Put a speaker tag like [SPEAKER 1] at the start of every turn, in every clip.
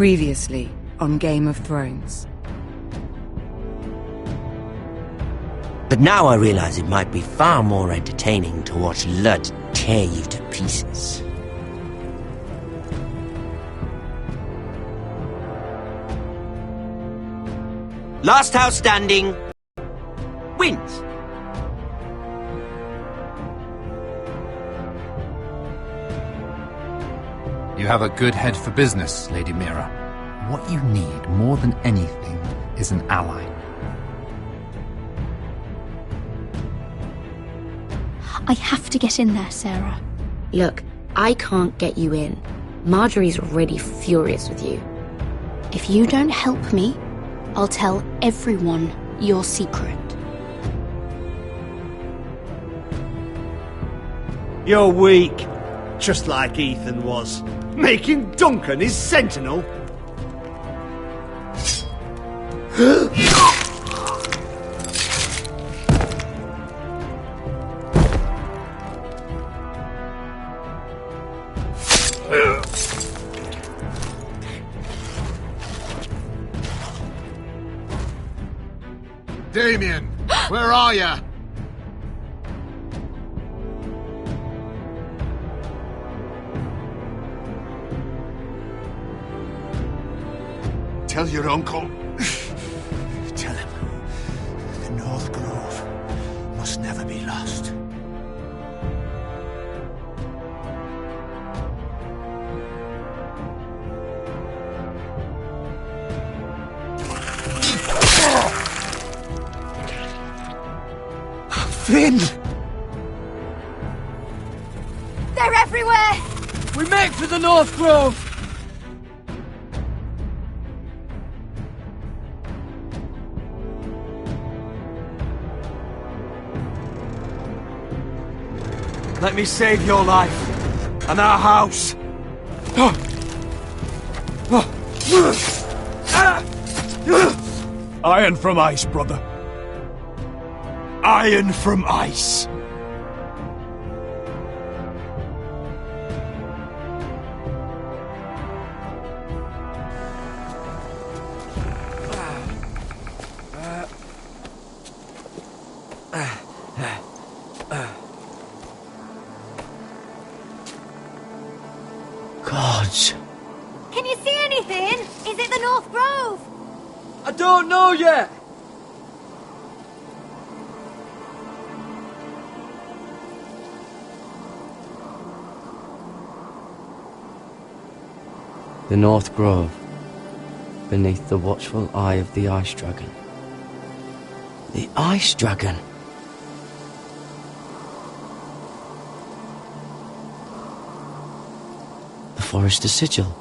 [SPEAKER 1] Previously on Game of Thrones.
[SPEAKER 2] But now I realize it might be far more entertaining to watch Lud tear you to pieces. Last house standing wins.
[SPEAKER 3] You have a good head for business, Lady Mira. What you need more than anything is an ally.
[SPEAKER 4] I have to get in there, Sarah.
[SPEAKER 5] Look, I can't get you in. Marjorie's already furious with you.
[SPEAKER 4] If you don't help me, I'll tell everyone your secret.
[SPEAKER 6] You're weak. Just like Ethan was. Making Duncan his sentinel.
[SPEAKER 7] Damien, where are ya? Tell your uncle. Tell him the North Grove must never be lost. Finn!
[SPEAKER 8] They're everywhere!
[SPEAKER 9] We make for the North Grove!
[SPEAKER 6] Let me save your life and our house. Iron from ice, brother. Iron from ice.
[SPEAKER 2] Gods.
[SPEAKER 8] Can you see anything? Is it the North Grove?
[SPEAKER 9] I don't know yet!
[SPEAKER 10] The North Grove, beneath the watchful eye of the Ice Dragon.
[SPEAKER 2] The Ice Dragon.
[SPEAKER 10] The Forester's Sigil.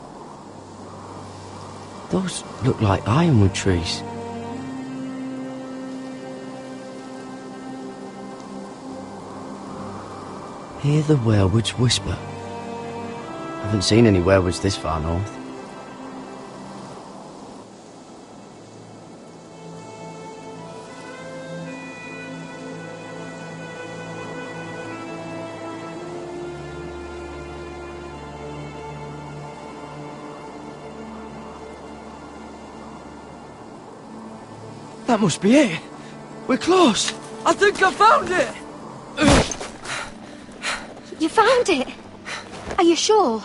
[SPEAKER 10] Those look like ironwood trees. Hear the werewoods whisper. Haven't seen any werewoods this far north.
[SPEAKER 9] That must be it. We're close. I think I found it.
[SPEAKER 4] You found it? Are you sure?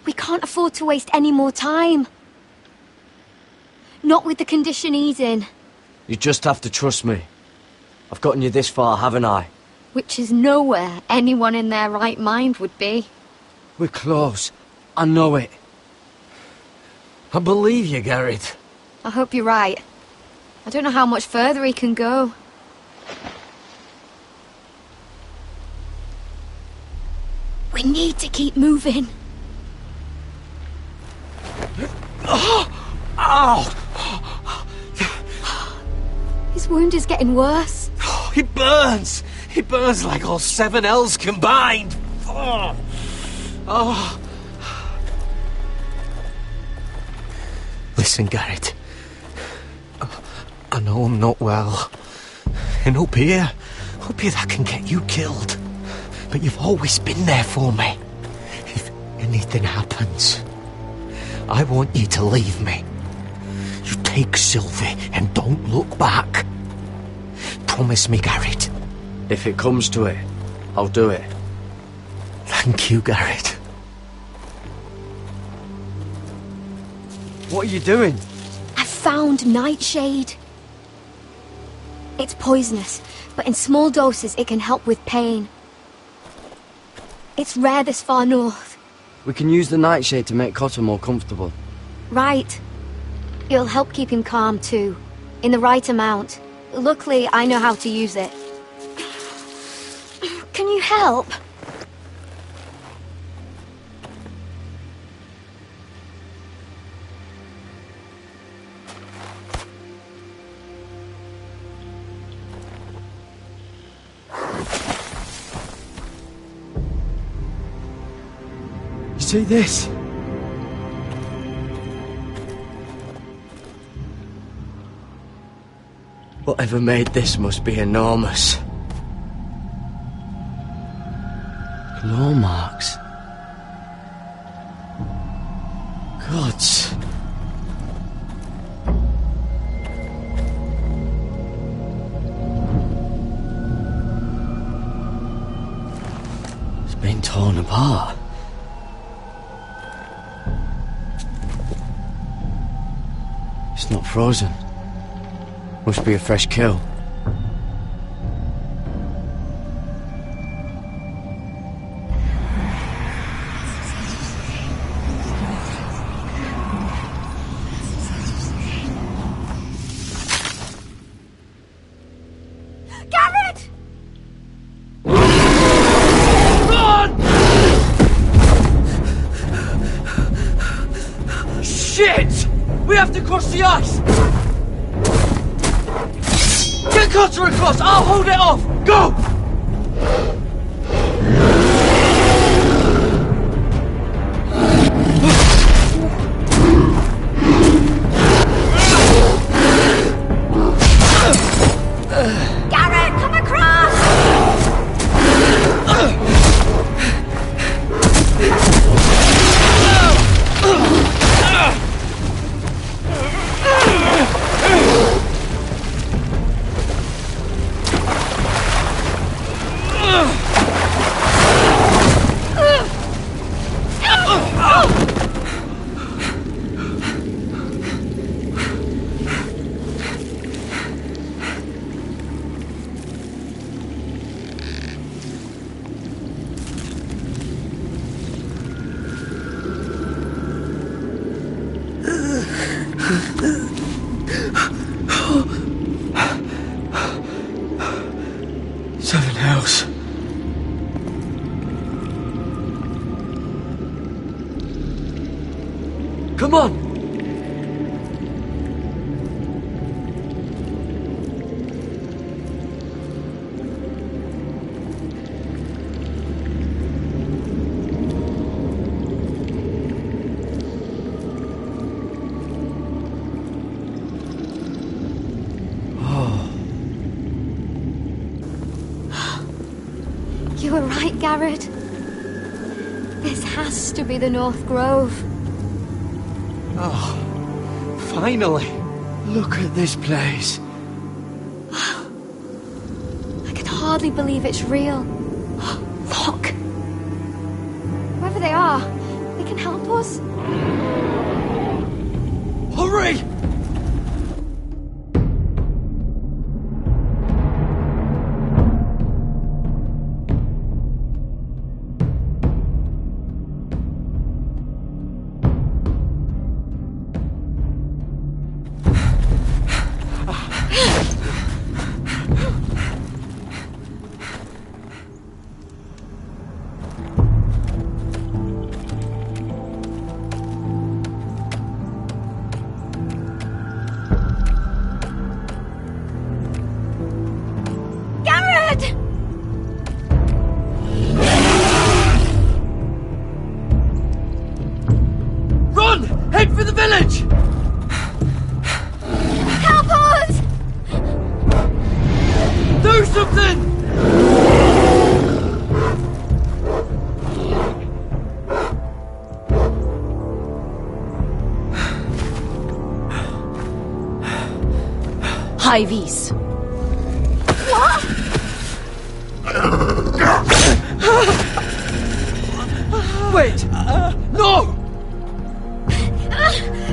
[SPEAKER 4] We can't afford to waste any more time. Not with the condition he's in.
[SPEAKER 10] You just have to trust me. I've gotten you this far, haven't I?
[SPEAKER 4] Which is nowhere anyone in their right mind would be.
[SPEAKER 9] We're close. I know it. I believe you, Garrett.
[SPEAKER 4] I hope you're right. I don't know how much further he can go. We need to keep moving.
[SPEAKER 9] Ow!
[SPEAKER 4] His wound is getting worse.
[SPEAKER 9] He burns! He burns like all 7 L's combined! Oh. Listen, Garrett. I know I'm not well. And up here that can get you killed. But you've always been there for me. If anything happens, I want you to leave me. You take Sylvie and don't look back. Promise me, Garrett.
[SPEAKER 10] If it comes to it, I'll do it.
[SPEAKER 9] Thank you, Garrett.
[SPEAKER 10] What are you doing?
[SPEAKER 4] I found Nightshade. It's poisonous, but in small doses it can help with pain. It's rare this far north.
[SPEAKER 10] We can use the nightshade to make Cotter more comfortable.
[SPEAKER 4] Right. It'll help keep him calm too, in the right amount. Luckily, I know how to use it. Can you help?
[SPEAKER 10] You see this? Whatever made this must be enormous. Claw marks. Gods. It's been torn apart. It's not frozen. Must be a fresh kill.
[SPEAKER 8] Garrett!
[SPEAKER 9] Shit! We have to cross the ice! Get Cotter across! I'll hold it off! Go!
[SPEAKER 8] Garrett, come across!
[SPEAKER 10] Seven hells. Come on!
[SPEAKER 4] You were right, Garrett. This has to be the North Grove.
[SPEAKER 9] Oh, finally!
[SPEAKER 10] Look at this place.
[SPEAKER 4] I can hardly believe it's real. Look! Whoever they are, they can help us.
[SPEAKER 9] Hurry! Head for the village!
[SPEAKER 8] Help us!
[SPEAKER 9] Do something!
[SPEAKER 5] Ivies.
[SPEAKER 4] What?
[SPEAKER 10] Wait! No!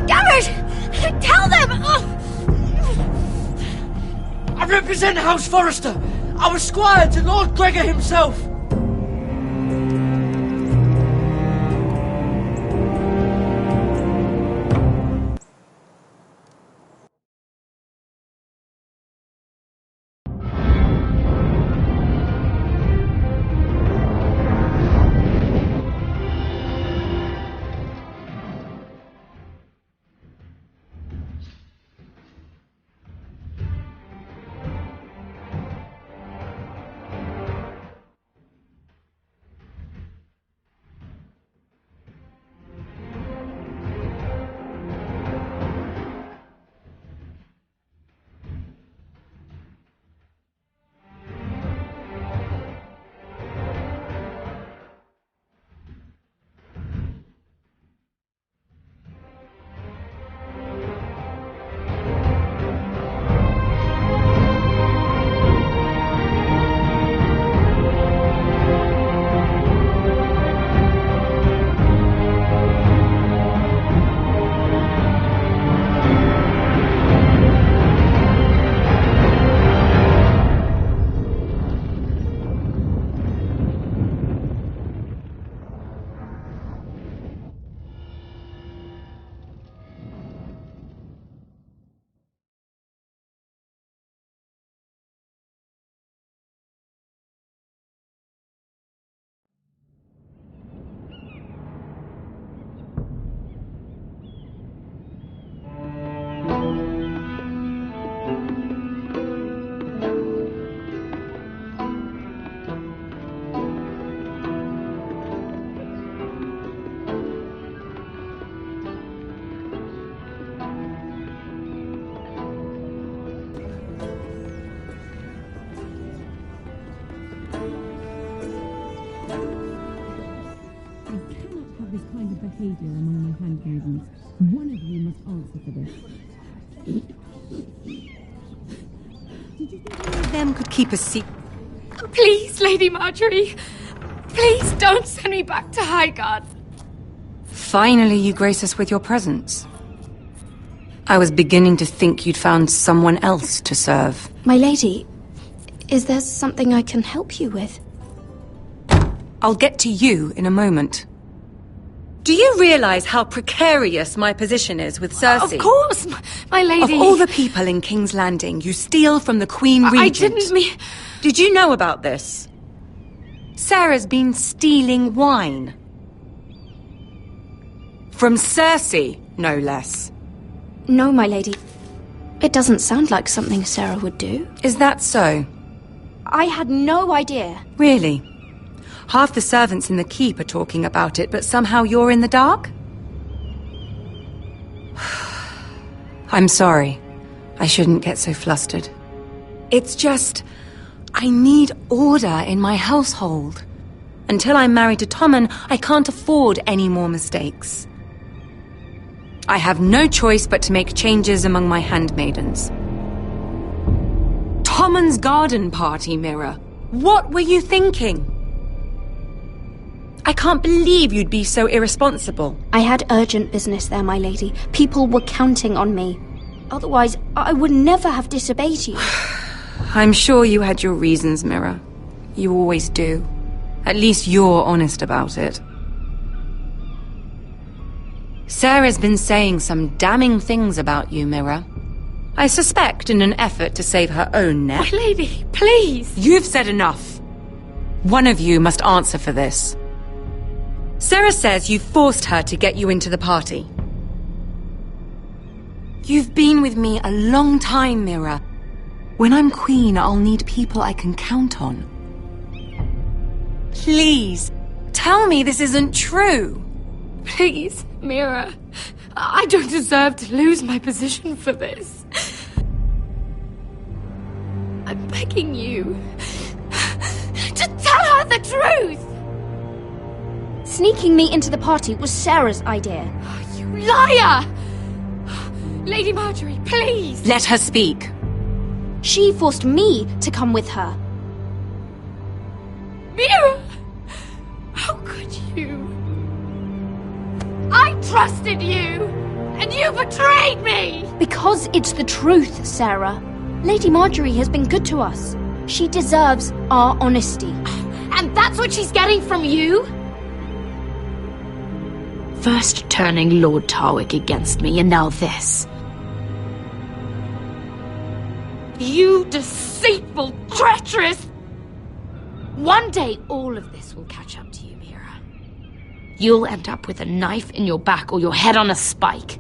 [SPEAKER 4] Garrett! Tell them!
[SPEAKER 10] I represent House Forrester. I was squire to Lord Gregor himself.
[SPEAKER 11] this kind of behaviour among my handmaidens. One of you must answer for this. Did you think any of them could keep a secret?
[SPEAKER 12] Please, Lady Marjorie. Please don't send me back to Highgarden.
[SPEAKER 1] Finally, you grace us with your presence. I was beginning to think you'd found someone else to serve.
[SPEAKER 5] My lady, is there something I can help you with?
[SPEAKER 1] I'll get to you in a moment. Do you realize how precarious my position is with Cersei?
[SPEAKER 12] Of course, my lady.
[SPEAKER 1] Of all the people in King's Landing, you steal from the Queen Regent.
[SPEAKER 12] I didn't mean...
[SPEAKER 1] Did you know about this? Sarah's been stealing wine. From Cersei, no less.
[SPEAKER 5] No, my lady. It doesn't sound like something Sarah would do.
[SPEAKER 1] Is that so?
[SPEAKER 5] I had no idea.
[SPEAKER 1] Really? Half the servants in the keep are talking about it, but somehow you're in the dark? I'm sorry. I shouldn't get so flustered. It's just... I need order in my household. Until I'm married to Tommen, I can't afford any more mistakes. I have no choice but to make changes among my handmaidens. Tommen's garden party, Mira. What were you thinking? I can't believe you'd be so irresponsible.
[SPEAKER 5] I had urgent business there, my lady. People were counting on me. Otherwise, I would never have disobeyed you.
[SPEAKER 1] I'm sure you had your reasons, Mira. You always do. At least you're honest about it. Sarah's been saying some damning things about you, Mira. I suspect in an effort to save her own neck.
[SPEAKER 12] My lady, please!
[SPEAKER 1] You've said enough. One of you must answer for this. Sarah says you forced her to get you into the party. You've been with me a long time, Mira. When I'm queen, I'll need people I can count on. Please, tell me this isn't true.
[SPEAKER 12] Please, Mira. I don't deserve to lose my position for this. I'm begging you to tell her the truth!
[SPEAKER 5] Sneaking me into the party was Sarah's idea.
[SPEAKER 12] You liar! Lady Marjorie, please!
[SPEAKER 1] Let her speak.
[SPEAKER 5] She forced me to come with her.
[SPEAKER 12] Mira! How could you? I trusted you, and you betrayed me!
[SPEAKER 5] Because it's the truth, Sarah. Lady Marjorie has been good to us. She deserves our honesty.
[SPEAKER 12] And that's what she's getting from you? First turning Lord Tarwick against me, and now this. You deceitful, treacherous... One day all of this will catch up to you, Mira. You'll end up with a knife in your back or your head on a spike.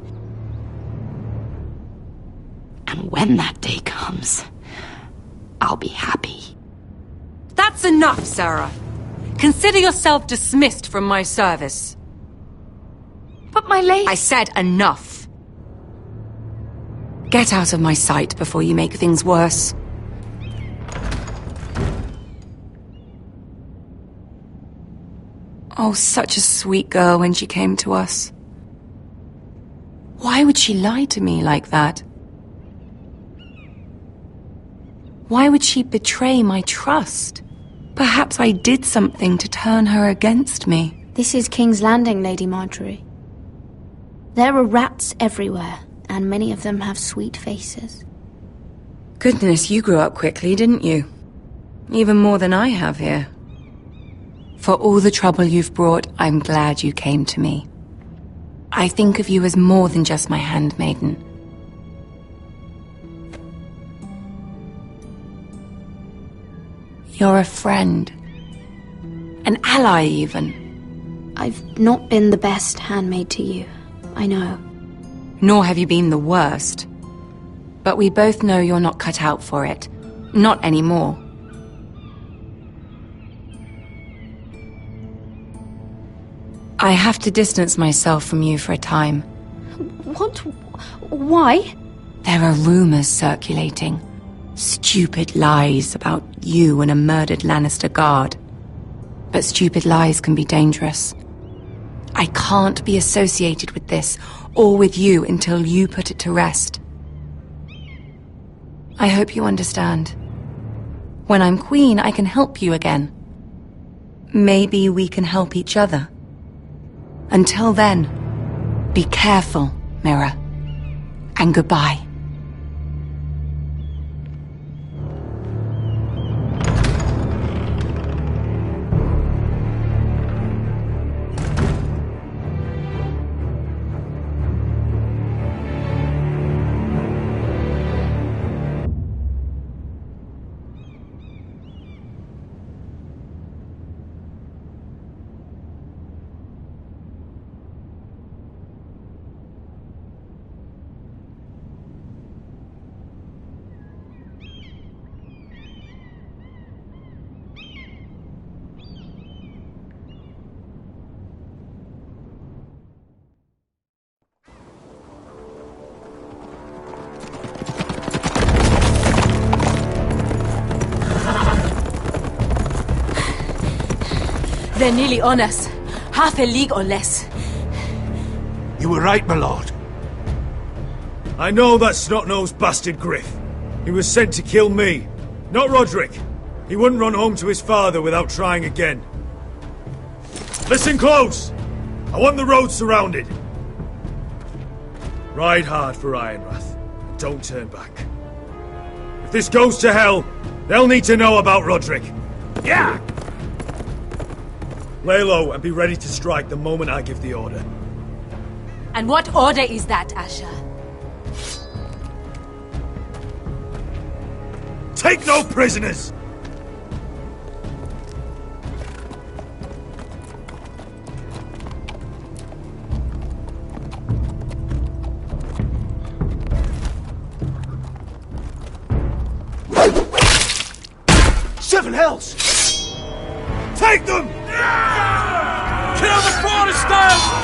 [SPEAKER 12] And when that day comes, I'll be happy.
[SPEAKER 1] That's enough, Sarah. Consider yourself dismissed from my service.
[SPEAKER 12] But my lady...
[SPEAKER 1] I said enough. Get out of my sight before you make things worse. Oh, such a sweet girl when she came to us. Why would she lie to me like that? Why would she betray my trust? Perhaps I did something to turn her against me.
[SPEAKER 5] This is King's Landing, Lady Marjorie. There are rats everywhere, and many of them have sweet faces.
[SPEAKER 1] Goodness, you grew up quickly, didn't you? Even more than I have here. For all the trouble you've brought, I'm glad you came to me. I think of you as more than just my handmaiden. You're a friend. An ally, even.
[SPEAKER 5] I've not been the best handmaid to you, I know.
[SPEAKER 1] Nor have you been the worst. But we both know you're not cut out for it. Not anymore. I have to distance myself from you for a time.
[SPEAKER 5] What? Why?
[SPEAKER 1] There are rumors circulating. Stupid lies about you and a murdered Lannister guard. But stupid lies can be dangerous. I can't be associated with this, or with you, until you put it to rest. I hope you understand. When I'm queen, I can help you again. Maybe we can help each other. Until then, be careful, Mira. And goodbye.
[SPEAKER 13] They're nearly on us. Half a league or less.
[SPEAKER 7] You were right, my lord.
[SPEAKER 6] I know that snot-nosed bastard Griff. He was sent to kill me, not Roderick. He wouldn't run home to his father without trying again. Listen close! I want the road surrounded. Ride hard for Ironrath, and don't turn back. If this goes to hell, they'll need to know about Roderick. Yeah! Lay low and be ready to strike the moment I give the order.
[SPEAKER 13] And what order is that, Asher?
[SPEAKER 6] Take no prisoners!
[SPEAKER 7] Seven hells!
[SPEAKER 6] Take them!
[SPEAKER 7] Kill the Protestants!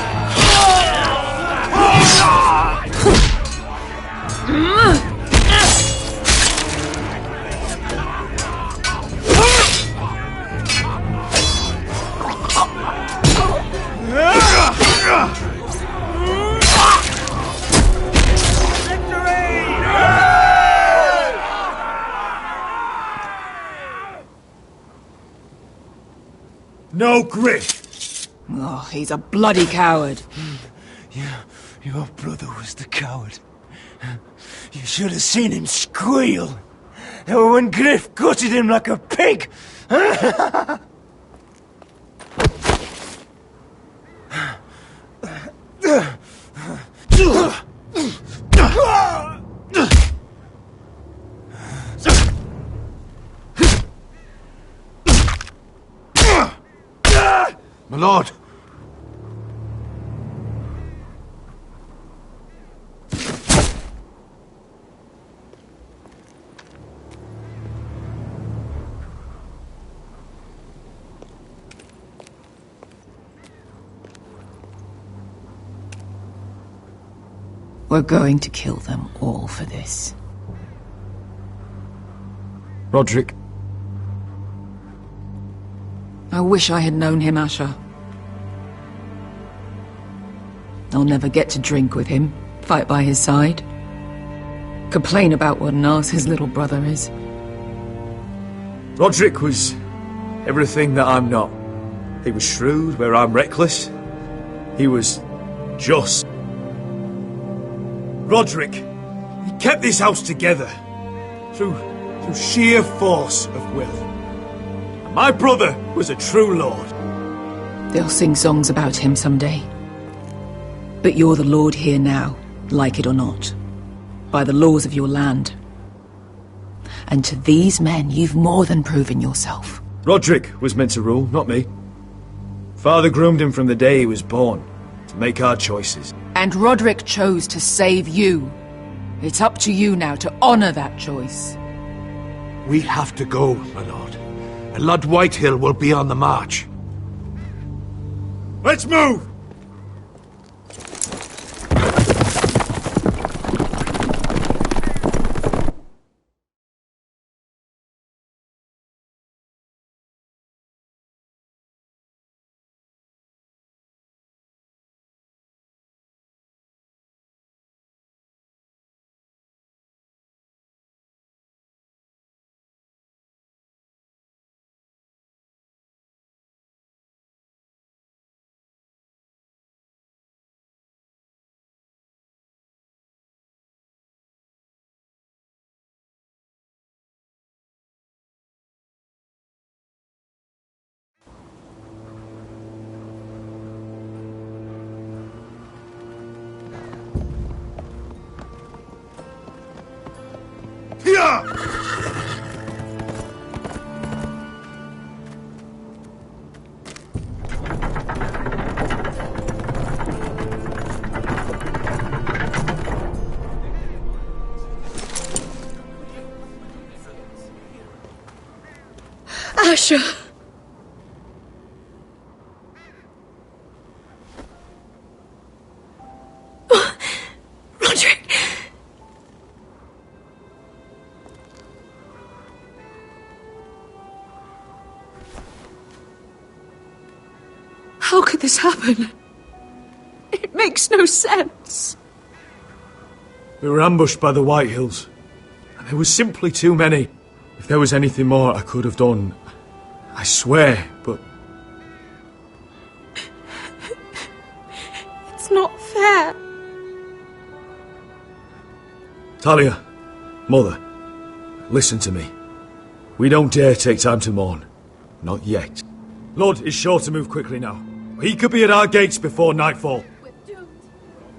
[SPEAKER 6] No Griff!
[SPEAKER 13] Oh, he's a bloody coward.
[SPEAKER 7] Yeah, your brother was the coward. You should have seen him squeal when Griff gutted him like a pig.
[SPEAKER 9] My lord!
[SPEAKER 13] We're going to kill them all for this.
[SPEAKER 3] Roderick.
[SPEAKER 13] I wish I had known him, Asher. I'll never get to drink with him, fight by his side, complain about what an arse his little brother is.
[SPEAKER 6] Roderick was everything that I'm not. He was shrewd where I'm reckless. He was just. Roderick, he kept this house together through sheer force of will. And my brother was a true lord.
[SPEAKER 13] They'll sing songs about him someday. But you're the lord here now, like it or not, by the laws of your land. And to these men, you've more than proven yourself.
[SPEAKER 6] Roderick was meant to rule, not me. Father groomed him from the day he was born, to make our choices.
[SPEAKER 13] And Roderick chose to save you. It's up to you now to honor that choice.
[SPEAKER 9] We have to go, my lord. And Lord Whitehill will be on the march.
[SPEAKER 6] Let's move!
[SPEAKER 1] Asher! Roderick! How could this happen? It makes no sense.
[SPEAKER 6] We were ambushed by the Whitehills, and there was simply too many. If there was anything more I could have done, I swear, but...
[SPEAKER 1] It's not fair.
[SPEAKER 6] Talia, Mother, listen to me. We don't dare take time to mourn. Not yet. Lord is sure to move quickly now. He could be at our gates before nightfall.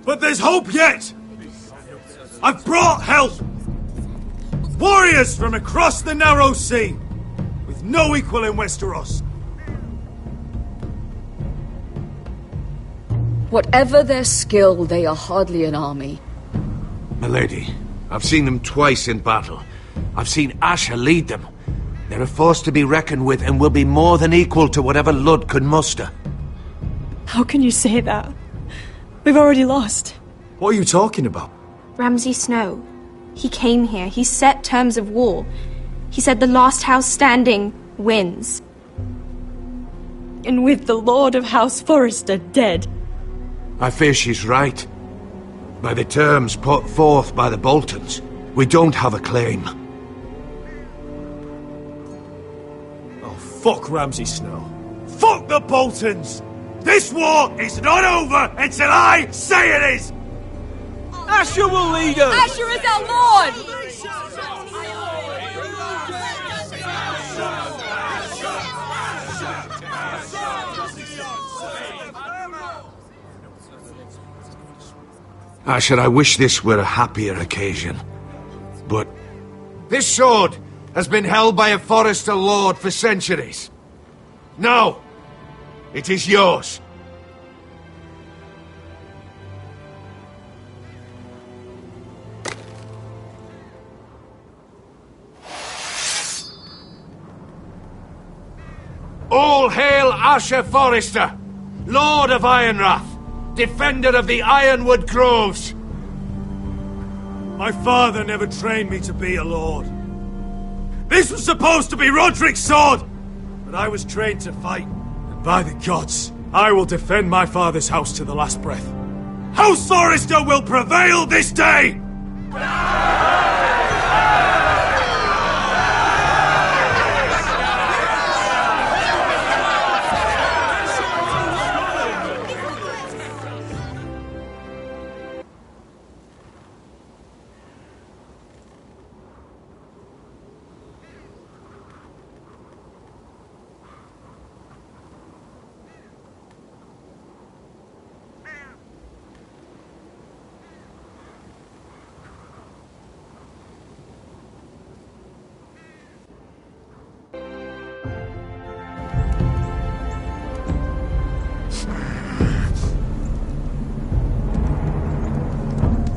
[SPEAKER 6] But there's hope yet! I've brought help! Warriors from across the narrow sea, with no equal in Westeros.
[SPEAKER 14] Whatever their skill, they are hardly an army.
[SPEAKER 9] Milady, I've seen them twice in battle. I've seen Asher lead them. They're a force to be reckoned with and will be more than equal to whatever Lud could muster.
[SPEAKER 15] How can you say that? We've already lost.
[SPEAKER 6] What are you talking about?
[SPEAKER 5] Ramsay Snow. He came here. He set terms of war. He said the last house standing wins.
[SPEAKER 15] And with the Lord of House Forrester dead.
[SPEAKER 9] I fear she's right. By the terms put forth by the Boltons, we don't have a claim.
[SPEAKER 6] Oh, fuck Ramsay Snow. Fuck the Boltons! This war is not over until I say it is!
[SPEAKER 7] Asher will lead us!
[SPEAKER 15] Asher is our lord!
[SPEAKER 9] Asher, I wish this were a happier occasion. But this sword has been held by a Forester lord for centuries. Now, it is yours. All hail Asher Forester, Lord of Ironrath, defender of the Ironwood Groves.
[SPEAKER 6] My father never trained me to be a lord. This was supposed to be Roderick's sword, but I was trained to fight. And by the gods, I will defend my father's house to the last breath. House Forester will prevail this day!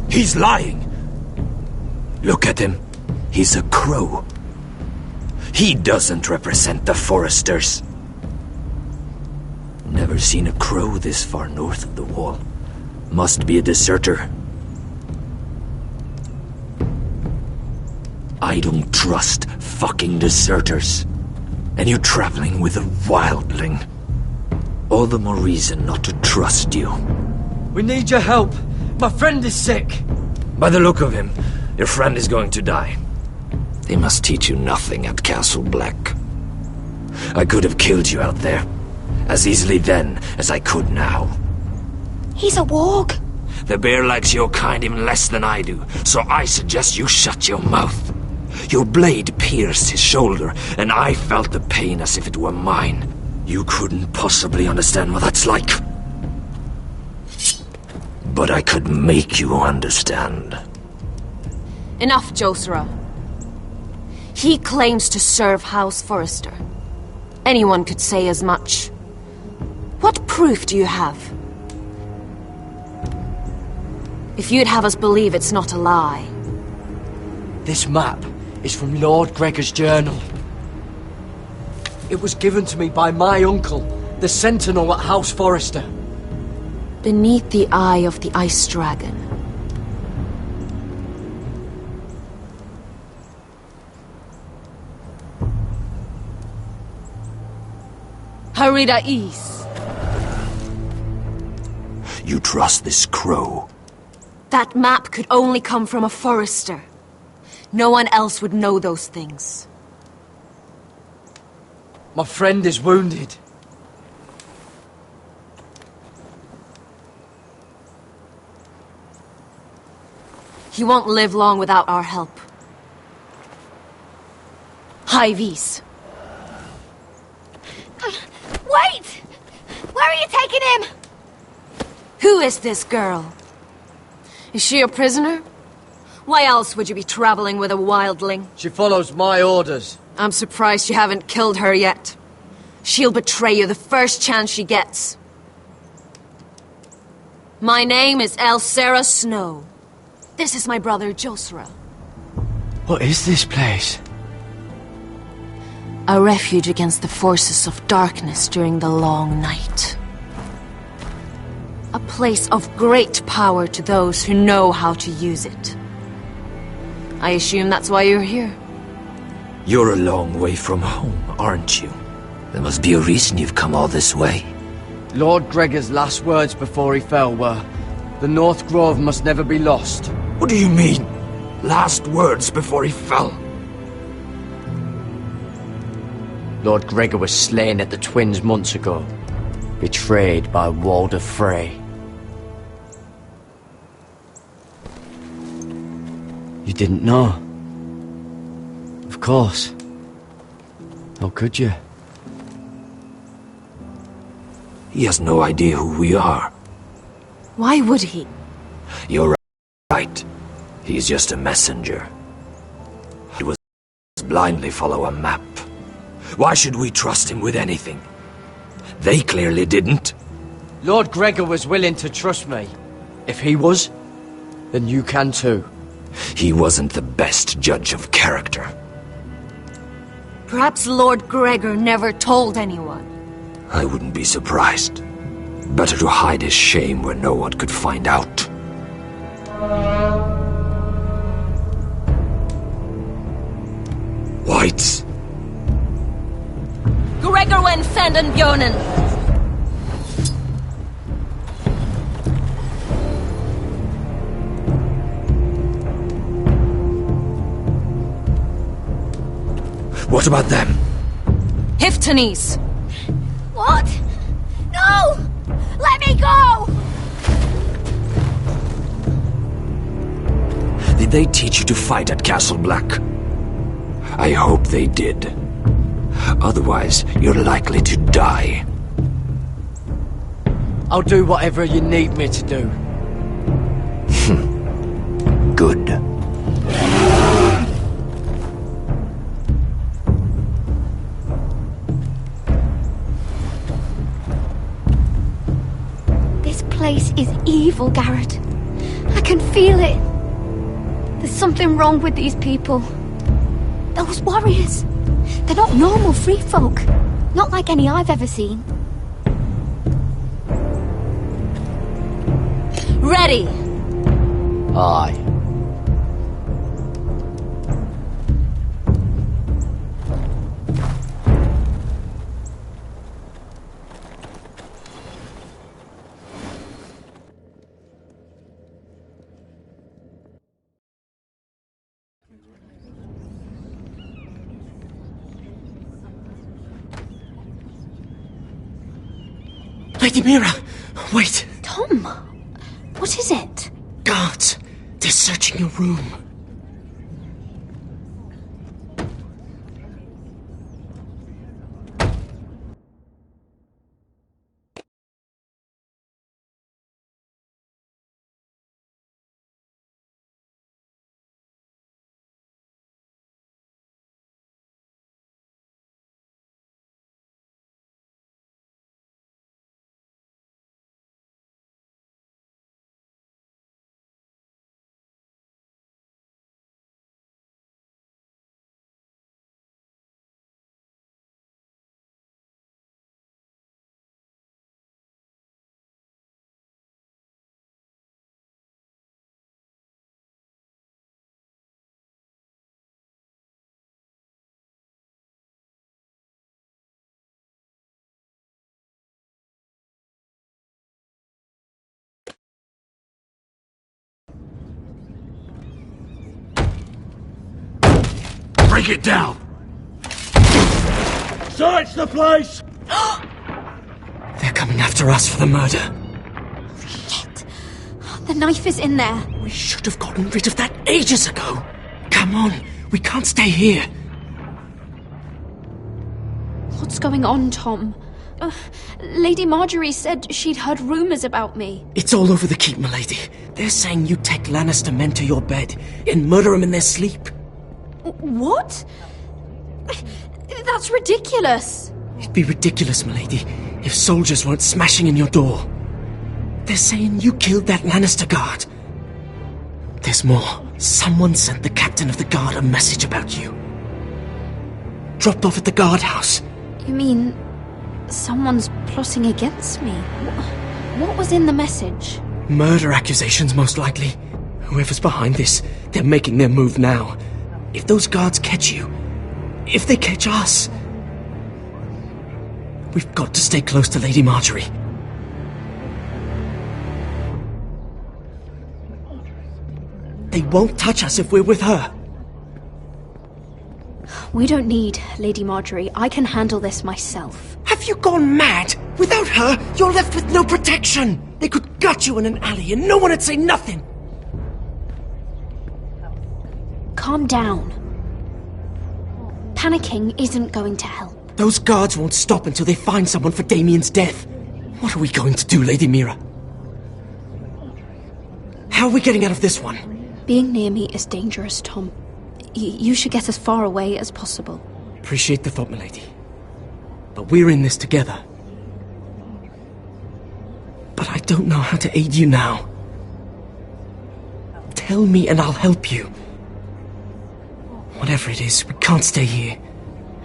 [SPEAKER 7] He's lying! Look at him. He's a crow. He doesn't represent the Foresters. Never seen a crow this far north of the wall. Must be a deserter. I don't trust fucking deserters. And you're traveling with a wildling. All the more reason not to trust you.
[SPEAKER 10] We need your help. My friend is sick.
[SPEAKER 7] By the look of him, your friend is going to die. They must teach you nothing at Castle Black. I could have killed you out there, as easily then as I could now.
[SPEAKER 5] He's a warg.
[SPEAKER 7] The bear likes your kind even less than I do, so I suggest you shut your mouth. Your blade pierced his shoulder, and I felt the pain as if it were mine. You couldn't possibly understand what that's like. But I could make you understand.
[SPEAKER 15] Enough, Josera. He claims to serve House Forester. Anyone could say as much. What proof do you have? If you'd have us believe it's not a lie.
[SPEAKER 10] This map is from Lord Gregor's journal. It was given to me by my uncle, the Sentinel at House Forester.
[SPEAKER 15] Beneath the eye of the Ice Dragon. Harida East.
[SPEAKER 7] You trust this crow?
[SPEAKER 15] That map could only come from a Forester. No one else would know those things.
[SPEAKER 10] My friend is wounded.
[SPEAKER 15] He won't live long without our help. Hayzink.
[SPEAKER 8] Wait! Where are you taking him?
[SPEAKER 15] Who is this girl? Is she a prisoner? Why else would you be traveling with a wildling?
[SPEAKER 10] She follows my orders.
[SPEAKER 15] I'm surprised you haven't killed her yet. She'll betray you the first chance she gets. My name is Elsera Snow. This is my brother, Josera.
[SPEAKER 10] What is this place?
[SPEAKER 15] A refuge against the forces of darkness during the long night. A place of great power to those who know how to use it. I assume that's why you're here.
[SPEAKER 7] You're a long way from home, aren't you? There must be a reason you've come all this way.
[SPEAKER 10] Lord Gregor's last words before he fell were, "The North Grove must never be lost."
[SPEAKER 7] What do you mean? Last words before he fell?
[SPEAKER 10] Lord Gregor was slain at the Twins months ago, betrayed by Walder Frey. You didn't know? Of course. How could you?
[SPEAKER 7] He has no idea who we are.
[SPEAKER 15] Why would he?
[SPEAKER 7] You're right. He's just a messenger. He was blindly follow a map. Why should we trust him with anything? They clearly didn't.
[SPEAKER 10] Lord Gregor was willing to trust me. If he was, then you can too.
[SPEAKER 7] He wasn't the best judge of character.
[SPEAKER 15] Perhaps Lord Gregor never told anyone.
[SPEAKER 7] I wouldn't be surprised. Better to hide his shame where no one could find out. Whites.
[SPEAKER 15] Gregor went senden Björnen.
[SPEAKER 7] What about them?
[SPEAKER 15] Hiftanes.
[SPEAKER 8] What? No! Let me go!
[SPEAKER 7] Did they teach you to fight at Castle Black? I hope they did. Otherwise, you're likely to die.
[SPEAKER 10] I'll do whatever you need me to do.
[SPEAKER 7] Good.
[SPEAKER 4] This place is evil, Garrett. I can feel it. There's something wrong with these people. Those warriors. They're not normal free folk. Not like any I've ever seen.
[SPEAKER 15] Ready.
[SPEAKER 10] Aye.
[SPEAKER 2] Lady Mira! Wait!
[SPEAKER 5] Tom! What is it?
[SPEAKER 2] Guards! They're searching your room.
[SPEAKER 6] Break it down! Search the place!
[SPEAKER 2] They're coming after us for the murder.
[SPEAKER 4] Shit. The knife is in there.
[SPEAKER 2] We should have gotten rid of that ages ago. Come on, we can't stay here.
[SPEAKER 5] What's going on, Tom? Lady Marjorie said she'd heard rumors about me.
[SPEAKER 2] It's all over the keep, milady. They're saying you take Lannister men to your bed and murder them in their sleep.
[SPEAKER 5] What? That's ridiculous.
[SPEAKER 2] It'd be ridiculous, milady, if soldiers weren't smashing in your door. They're saying you killed that Lannister guard. There's more. Someone sent the captain of the guard a message about you. Dropped off at the guardhouse.
[SPEAKER 5] You mean someone's plotting against me? What was in the message?
[SPEAKER 2] Murder accusations, most likely. Whoever's behind this, they're making their move now. If those guards catch you, if they catch us, we've got to stay close to Lady Marjorie. They won't touch us if we're with her.
[SPEAKER 5] We don't need Lady Marjorie. I can handle this myself.
[SPEAKER 2] Have you gone mad? Without her, you're left with no protection. They could gut you in an alley and no one would say nothing.
[SPEAKER 5] Calm down. Panicking isn't going to help.
[SPEAKER 2] Those guards won't stop until they find someone for Damien's death. What are we going to do, Lady Mira? How are we getting out of this one?
[SPEAKER 5] Being near me is dangerous, Tom. You should get as far away as possible.
[SPEAKER 2] Appreciate the thought, milady. But we're in this together. But I don't know how to aid you now. Tell me and I'll help you. Whatever it is, we can't stay here.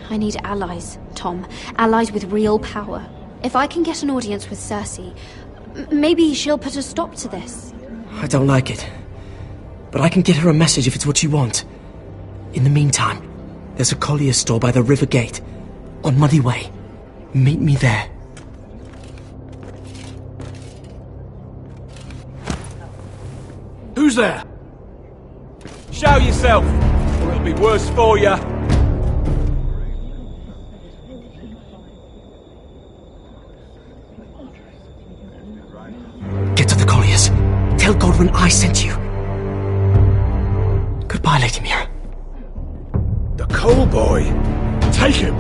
[SPEAKER 5] I need allies, Tom. Allies with real power. If I can get an audience with Cersei, maybe she'll put a stop to this.
[SPEAKER 2] I don't like it. But I can get her a message if it's what you want. In the meantime, there's a collier's store by the river gate. On Muddy Way. Meet me there.
[SPEAKER 16] Who's there? Show yourself, or it'll be worse for you.
[SPEAKER 2] Get to the colliers. Tell Godwin I sent you. Goodbye, Lady Mira.
[SPEAKER 16] The coal boy. Take him.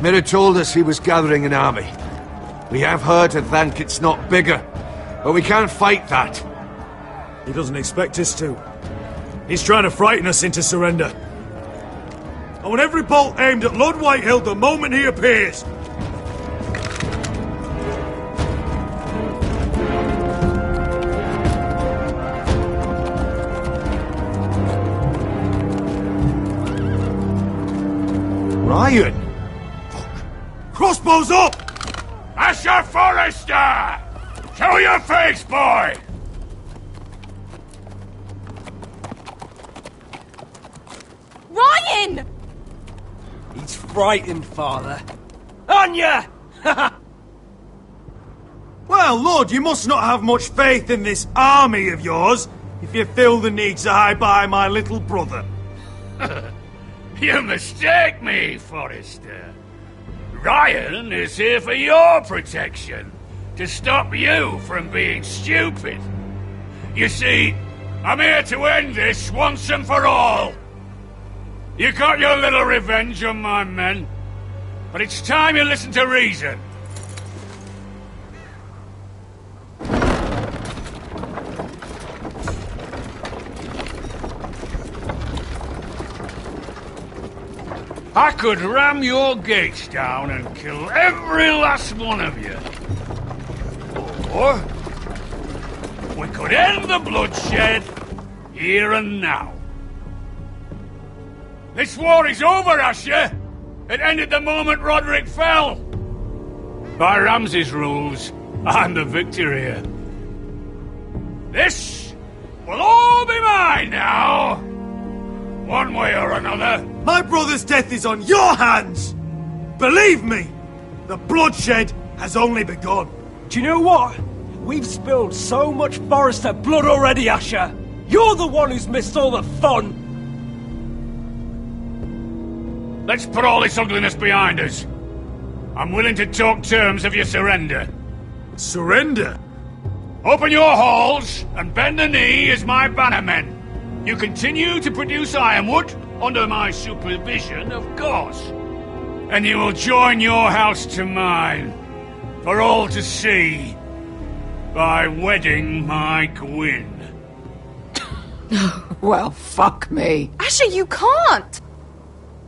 [SPEAKER 9] Mira told us he was gathering an army. We have her to thank it's not bigger, but we can't fight that.
[SPEAKER 6] He doesn't expect us to. He's trying to frighten us into surrender. I want every bolt aimed at Lord Whitehill the moment he appears.
[SPEAKER 9] Ryan!
[SPEAKER 6] Crossbows up!
[SPEAKER 17] Asher Forrester! Show your face, boy!
[SPEAKER 12] Ryan!
[SPEAKER 16] He's frightened, Father. On ya!
[SPEAKER 6] Well, Lord, you must not have much faith in this army of yours if you feel the need to hide behind my little brother.
[SPEAKER 17] You mistake me, Forrester. Ryan is here for your protection, to stop you from being stupid. You see, I'm here to end this once and for all. You got your little revenge on my men, but it's time you listen to reason. I could ram your gates down and kill every last one of you. Or we could end the bloodshed here and now. This war is over, Asher. It ended the moment Roderick fell. By Ramsay's rules, I'm the victor here. This will all be mine now. One way or another.
[SPEAKER 6] My brother's death is on your hands! Believe me, the bloodshed has only begun.
[SPEAKER 16] Do you know what? We've spilled so much Forrester blood already, Asher! You're the one who's missed all the fun!
[SPEAKER 17] Let's put all this ugliness behind us. I'm willing to talk terms of your surrender.
[SPEAKER 6] Surrender?
[SPEAKER 17] Open your halls and bend the knee as my bannermen. You continue to produce ironwood, under my supervision, of course. And you will join your house to mine, for all to see, by wedding my Gwyn.
[SPEAKER 13] Well, fuck me.
[SPEAKER 18] Asher, you can't!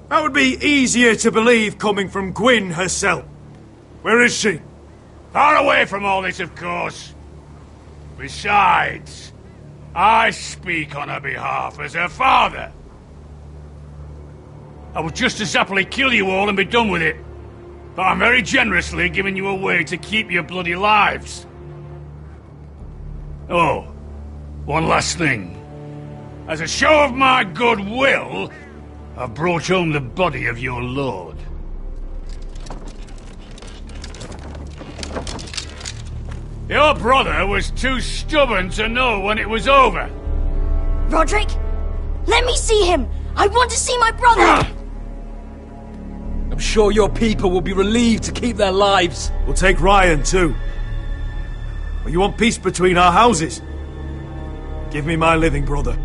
[SPEAKER 6] That would be easier to believe coming from Gwyn herself. Where is she?
[SPEAKER 17] Far away from all this, of course. Besides, I speak on her behalf as her father. I would just as happily kill you all and be done with it. But I'm very generously giving you a way to keep your bloody lives. Oh, one last thing. As a show of my goodwill, I've brought home the body of your lord. Your brother was too stubborn to know when it was over.
[SPEAKER 8] Roderick, let me see him! I want to see my brother!
[SPEAKER 16] I'm sure your people will be relieved to keep their lives.
[SPEAKER 6] We'll take Ryan too. Or you want peace between our houses? Give me my living brother.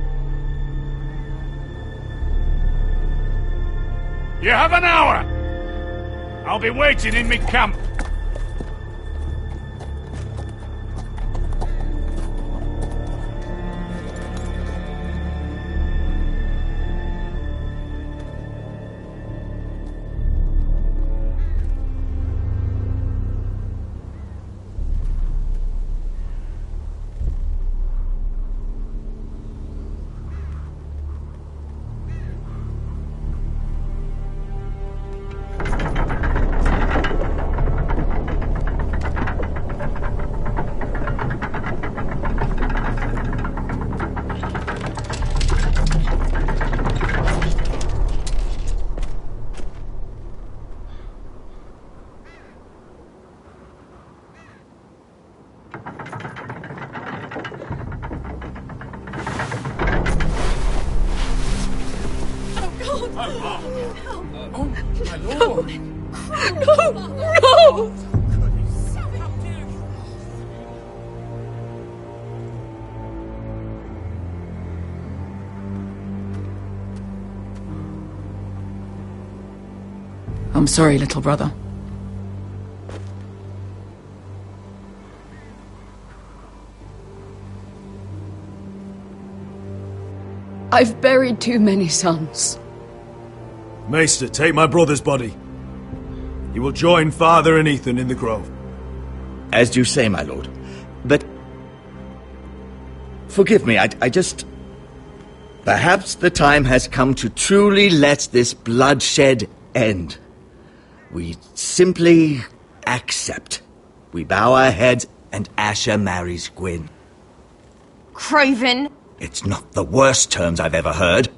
[SPEAKER 17] You have an hour! I'll be waiting in my camp.
[SPEAKER 18] No!
[SPEAKER 13] I'm sorry, little brother.
[SPEAKER 14] I've buried too many sons.
[SPEAKER 6] Maester, take my brother's body. He will join Father and Ethan in the grove.
[SPEAKER 19] As you say, my lord. But... forgive me, I just... Perhaps the time has come to truly let this bloodshed end. We simply accept. We bow our heads and Asher marries Gwyn.
[SPEAKER 8] Craven!
[SPEAKER 19] It's not the worst terms I've ever heard.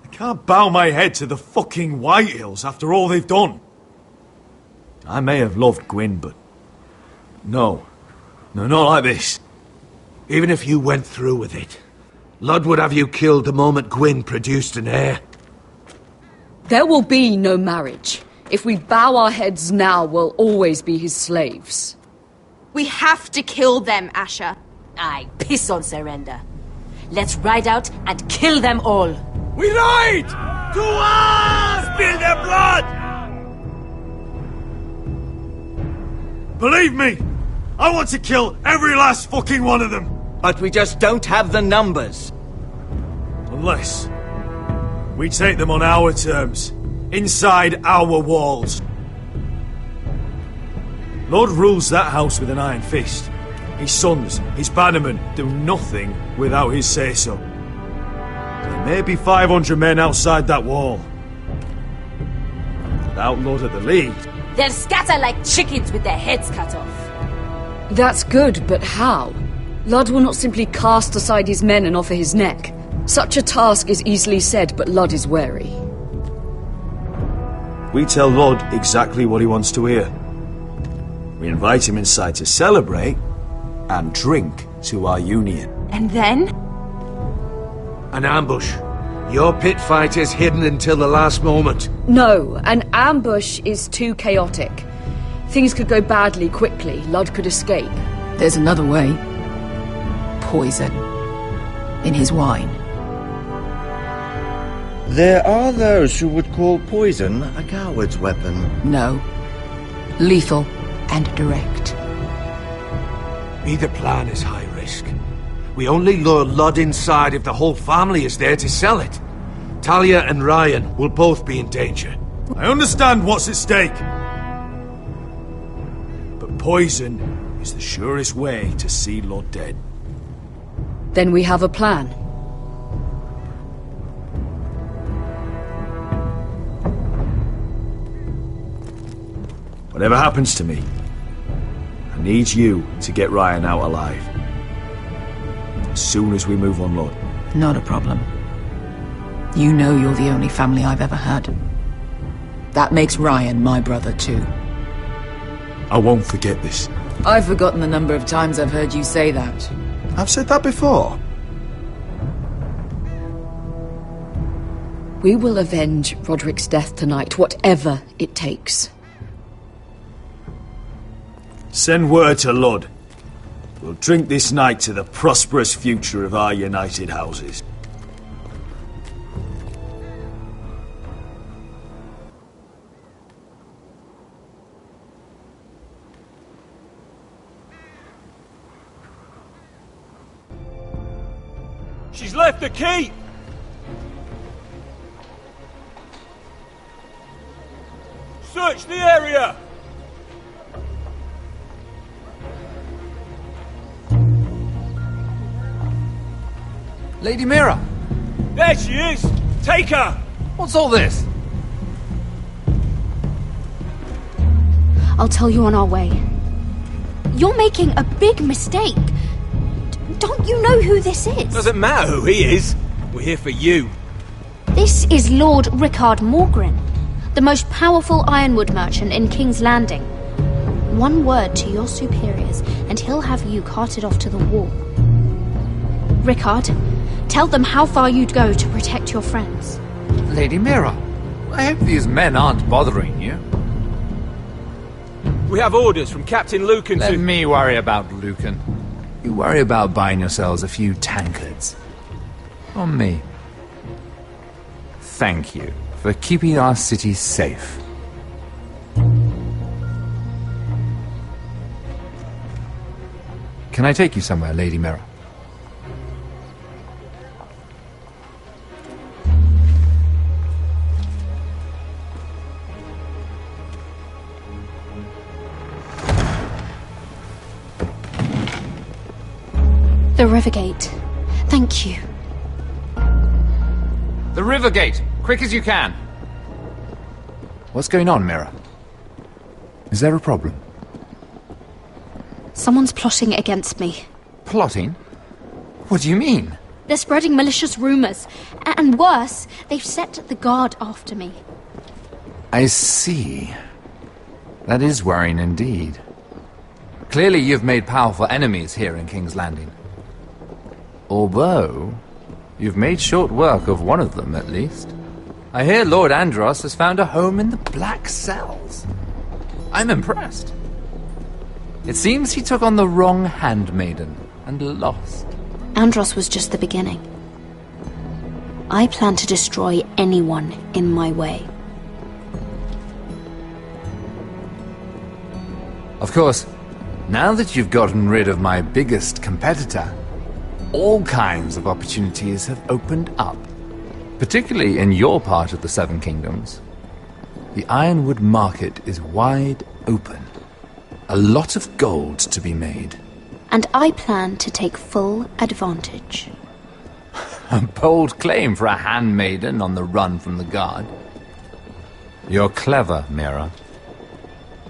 [SPEAKER 6] I can't bow my head to the fucking Whitehills after all they've done. I may have loved Gwyn, but... No, not like this.
[SPEAKER 9] Even if you went through with it, Lud would have you killed the moment Gwyn produced an heir.
[SPEAKER 14] There will be no marriage. If we bow our heads now, we'll always be his slaves.
[SPEAKER 8] We have to kill them, Asher.
[SPEAKER 15] I piss on surrender. Let's ride out and kill them all.
[SPEAKER 16] We ride! To us!
[SPEAKER 9] Spill their blood!
[SPEAKER 6] Believe me, I want to kill every last fucking one of them.
[SPEAKER 19] But we just don't have the numbers.
[SPEAKER 6] Unless we take them on our terms, inside our walls. Lord rules that house with an iron fist. His sons, his bannermen, do nothing without his say-so. There may be 500 men outside that wall. Without Lord at the lead...
[SPEAKER 15] They'll scatter like chickens with their heads cut off.
[SPEAKER 14] That's good, but how? Lud will not simply cast aside his men and offer his neck. Such a task is easily said, but Lud is wary.
[SPEAKER 6] We tell Lord exactly what he wants to hear.
[SPEAKER 18] We invite him inside to celebrate and drink to our union.
[SPEAKER 15] And then?
[SPEAKER 9] An ambush. Your pit fighters hidden until the last moment.
[SPEAKER 14] No, an ambush is too chaotic. Things could go badly quickly. Ludd could escape.
[SPEAKER 13] There's another way. Poison. In his wine.
[SPEAKER 19] There are those who would call poison a coward's weapon.
[SPEAKER 13] No. Lethal and direct.
[SPEAKER 9] Either plan is high risk. We only lure Ludd inside if the whole family is there to sell it. Talia and Ryan will both be in danger.
[SPEAKER 6] I understand what's at stake. But poison is the surest way to see Ludd dead.
[SPEAKER 14] Then we have a plan.
[SPEAKER 18] Whatever happens to me, I need you to get Ryan out alive. As soon as we move on Ludd.
[SPEAKER 13] Not a problem. You know you're the only family I've ever had. That makes Ryan my brother too.
[SPEAKER 18] I won't forget this.
[SPEAKER 13] I've forgotten the number of times I've heard you say that.
[SPEAKER 18] I've said that before.
[SPEAKER 14] We will avenge Roderick's death tonight, whatever it takes.
[SPEAKER 18] Send word to Ludd. We'll drink this night to the prosperous future of our united houses.
[SPEAKER 16] She's left the keep! Search the area!
[SPEAKER 3] Lady Mira!
[SPEAKER 16] There she is! Take her!
[SPEAKER 3] What's all this?
[SPEAKER 5] I'll tell you on our way. You're making a big mistake. Don't you know who this is?
[SPEAKER 16] Doesn't matter who he is. We're here for you.
[SPEAKER 5] This is Lord Rickard Morgren, the most powerful ironwood merchant in King's Landing. One word to your superiors, and he'll have you carted off to the wall. Rickard, tell them how far you'd go to protect your friends.
[SPEAKER 3] Lady Mira, I hope these men aren't bothering you.
[SPEAKER 16] We have orders from Captain Lucan
[SPEAKER 3] Let
[SPEAKER 16] to...
[SPEAKER 3] me worry about Lucan. You worry about buying yourselves a few tankards. On me. Thank you for keeping our city safe. Can I take you somewhere, Lady Mira?
[SPEAKER 5] The River Gate. Thank you.
[SPEAKER 3] The River Gate! Quick as you can! What's going on, Mira? Is there a problem?
[SPEAKER 5] Someone's plotting against me.
[SPEAKER 3] Plotting? What do you mean?
[SPEAKER 5] They're spreading malicious rumors. And worse, they've set the guard after me.
[SPEAKER 3] I see. That is worrying indeed. Clearly you've made powerful enemies here in King's Landing. Although, you've made short work of one of them, at least. I hear Lord Andros has found a home in the Black Cells. I'm impressed. It seems he took on the wrong handmaiden and lost.
[SPEAKER 5] Andros was just the beginning. I plan to destroy anyone in my way.
[SPEAKER 3] Of course, now that you've gotten rid of my biggest competitor, all kinds of opportunities have opened up, particularly in your part of the Seven Kingdoms. The ironwood market is wide open. A lot of gold to be made.
[SPEAKER 5] And I plan to take full advantage.
[SPEAKER 3] A bold claim for a handmaiden on the run from the guard. You're clever, Mira.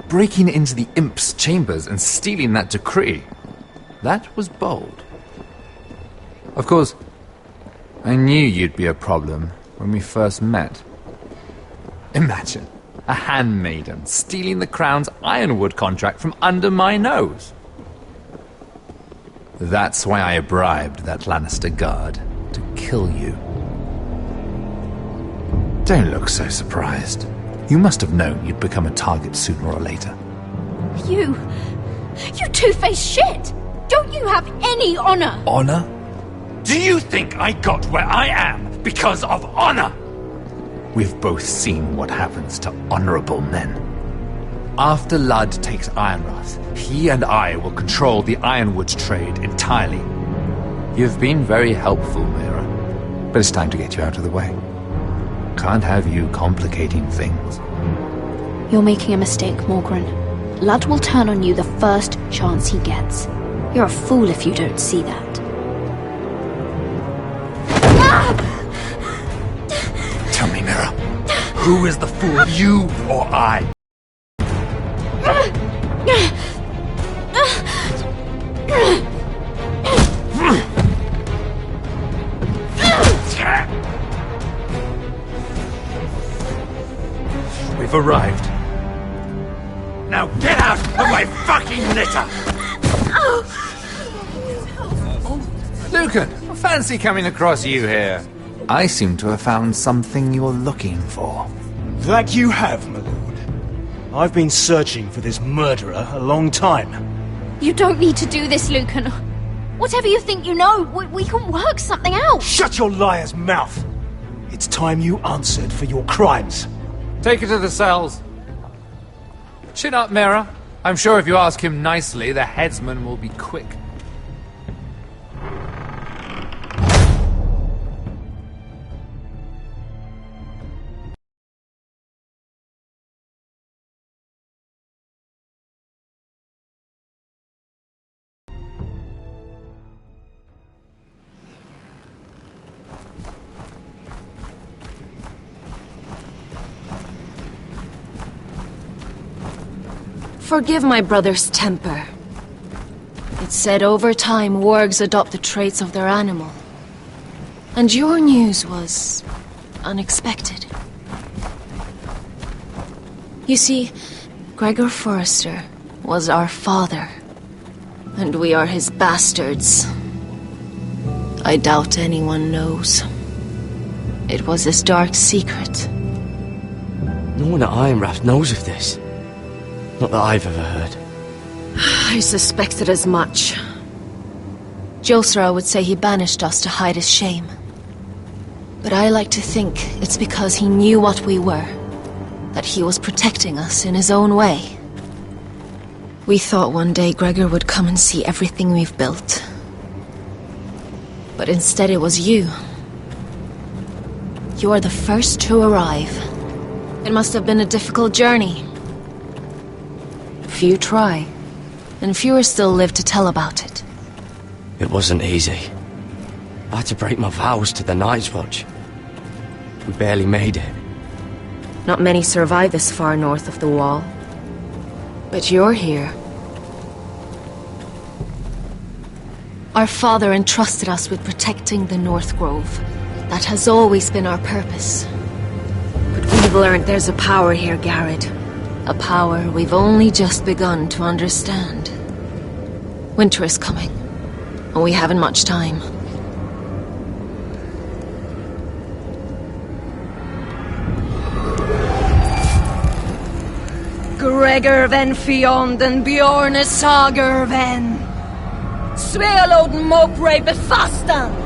[SPEAKER 3] Breaking into the imp's chambers and stealing that decree. That was bold. Of course, I knew you'd be a problem when we first met. Imagine, a handmaiden, stealing the crown's ironwood contract from under my nose. That's why I bribed that Lannister guard to kill you. Don't look so surprised. You must have known you'd become a target sooner or later.
[SPEAKER 5] You two-faced shit! Don't you have any honor?
[SPEAKER 3] Honor?
[SPEAKER 17] Do you think I got where I am because of honor?
[SPEAKER 3] We've both seen what happens to honorable men. After Ludd takes Ironrath, he and I will control the ironwood trade entirely. You've been very helpful, Mira, but it's time to get you out of the way. Can't have you complicating things.
[SPEAKER 5] You're making a mistake, Morgren. Ludd will turn on you the first chance he gets. You're a fool if you don't see that.
[SPEAKER 17] Tell me, Mira, who is the fool, you or I? We've arrived. Now get out of my fucking litter!
[SPEAKER 3] Lucan, fancy coming across you here. I seem to have found something you're looking for.
[SPEAKER 16] That you have, my lord. I've been searching for this murderer a long time.
[SPEAKER 5] You don't need to do this, Lucan. Whatever you think you know, we can work something out.
[SPEAKER 16] Shut your liar's mouth! It's time you answered for your crimes.
[SPEAKER 3] Take her to the cells. Chin up, Mira. I'm sure if you ask him nicely, the headsman will be quick.
[SPEAKER 15] Forgive my brother's temper. It's said over time wargs adopt the traits of their animal. And your news was unexpected. You see, Gregor Forrester was our father, and we are his bastards. I doubt anyone knows. It was his dark secret.
[SPEAKER 10] No one at Ironrath knows of this. Not that I've ever heard.
[SPEAKER 15] I suspected as much. Josra would say he banished us to hide his shame. But I like to think it's because he knew what we were. That he was protecting us in his own way. We thought one day Gregor would come and see everything we've built. But instead it was you. You are the first to arrive. It must have been a difficult journey. Few try, and fewer still live to tell about it.
[SPEAKER 10] It wasn't easy. I had to break my vows to the Night's Watch. We barely made it.
[SPEAKER 15] Not many survive this far north of the Wall. But you're here. Our father entrusted us with protecting the North Grove. That has always been our purpose. But we've learned there's a power here, Garrett. A power we've only just begun to understand. Winter is coming, and we haven't much time.
[SPEAKER 20] Gregor ven Fionn Bjorn Sager ven. Svealoden Mokre befastan.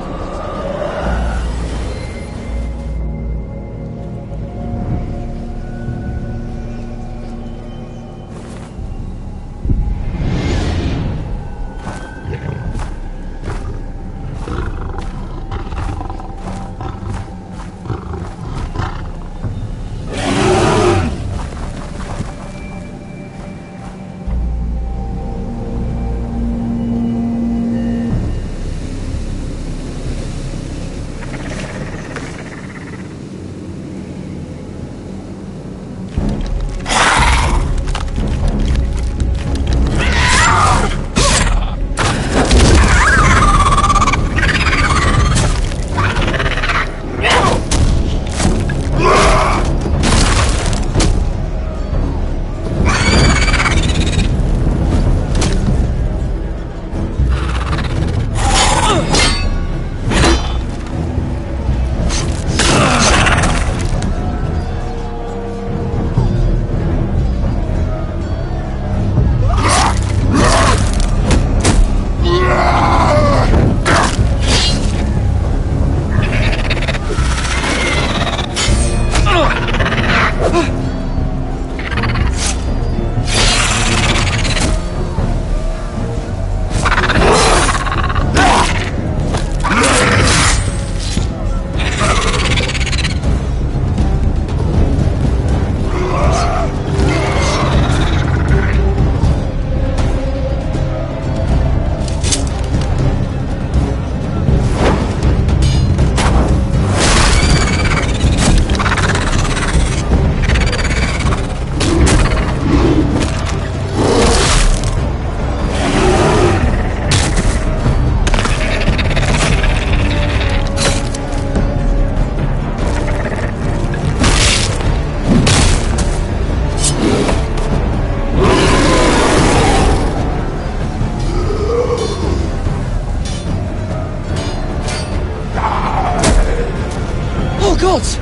[SPEAKER 10] gods!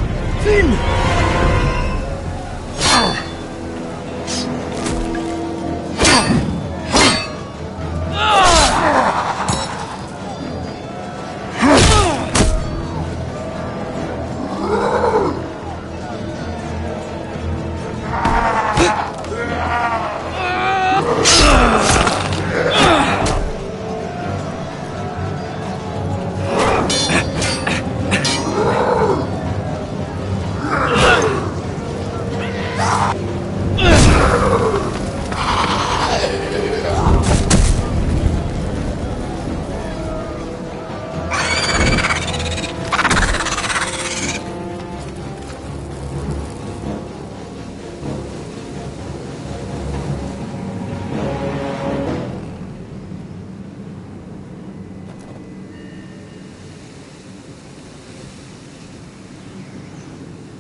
[SPEAKER 10] Finn!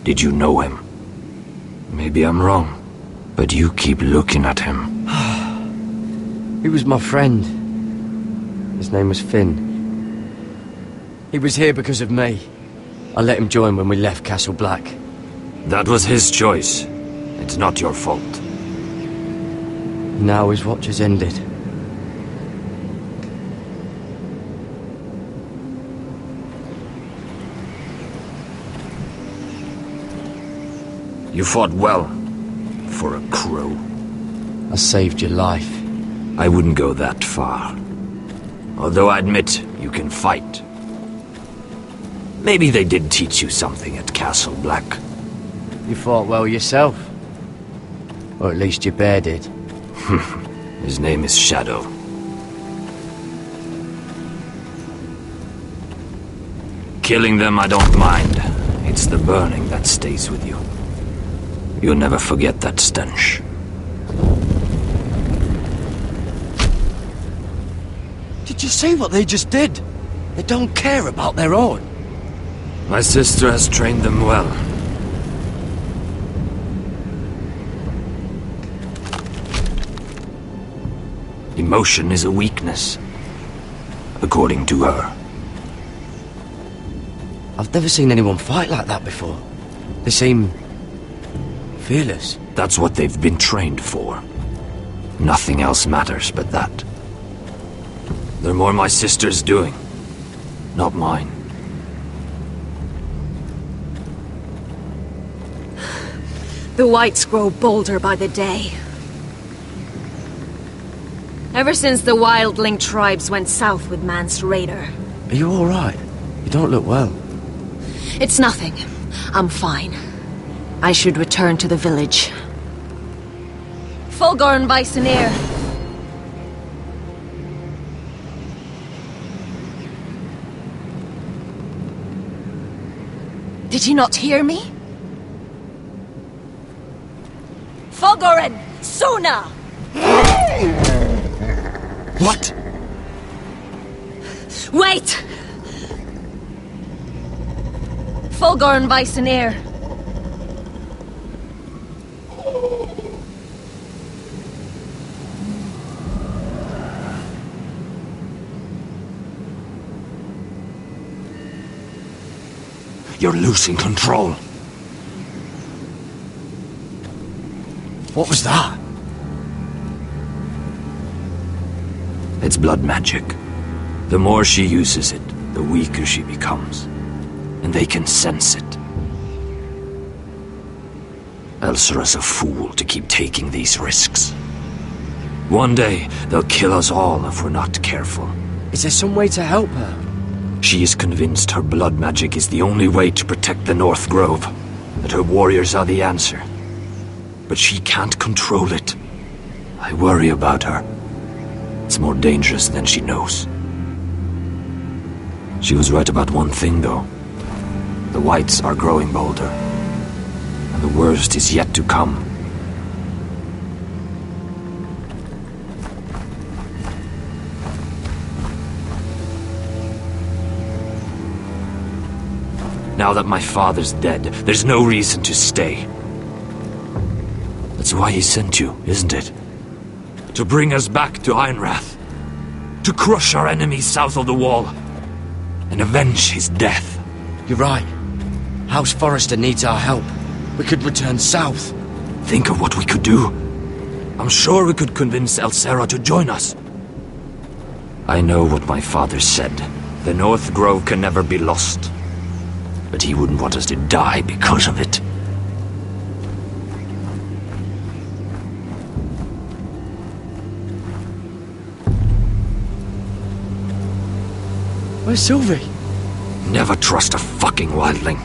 [SPEAKER 7] Did you know him? Maybe I'm wrong, but you keep looking at him.
[SPEAKER 10] He was my friend. His name was Finn. He was here because of me. I let him join when we left Castle Black.
[SPEAKER 7] That was his choice. It's not your fault.
[SPEAKER 10] Now his watch has ended.
[SPEAKER 7] You fought well, for a crow.
[SPEAKER 10] I saved your life.
[SPEAKER 7] I wouldn't go that far. Although I admit, you can fight. Maybe they did teach you something at Castle Black.
[SPEAKER 10] You fought well yourself. Or at least your bear did.
[SPEAKER 7] His name is Shadow. Killing them I don't mind. It's the burning that stays with you. You'll never forget that stench.
[SPEAKER 10] Did you see what they just did? They don't care about their own.
[SPEAKER 7] My sister has trained them well. Emotion is a weakness, according to her.
[SPEAKER 10] I've never seen anyone fight like that before. They seem fearless.
[SPEAKER 7] That's what they've been trained for. Nothing else matters but that. They're more my sister's doing, not mine.
[SPEAKER 20] The whites grow bolder by the day. Ever since the wildling tribes went south with Mance Raider.
[SPEAKER 10] Are you alright? You don't look well.
[SPEAKER 20] It's nothing. I'm fine. I should return to the village. Fulgorn Bisoneer. Did you not hear me? Fulgorn! Suna!
[SPEAKER 10] What?
[SPEAKER 20] Wait! Fulgorn Bisoneer.
[SPEAKER 7] You're losing control.
[SPEAKER 10] What was that?
[SPEAKER 7] It's blood magic. The more she uses it, the weaker she becomes. And they can sense it. Elsera's a fool to keep taking these risks. One day, they'll kill us all if we're not careful.
[SPEAKER 10] Is there some way to help her?
[SPEAKER 7] She is convinced her blood magic is the only way to protect the North Grove, that her warriors are the answer. But she can't control it. I worry about her. It's more dangerous than she knows. She was right about one thing, though. The whites are growing bolder. And the worst is yet to come. Now that my father's dead, there's no reason to stay. That's why he sent you, isn't it? To bring us back to Ironrath. To crush our enemies south of the wall. And avenge his death.
[SPEAKER 10] You're right. House Forrester needs our help. We could return south.
[SPEAKER 7] Think of what we could do. I'm sure we could convince Elsera to join us. I know what my father said. The North Grove can never be lost. But he wouldn't want us to die because of it.
[SPEAKER 10] Where's Sylvie?
[SPEAKER 7] Never trust a fucking wildling.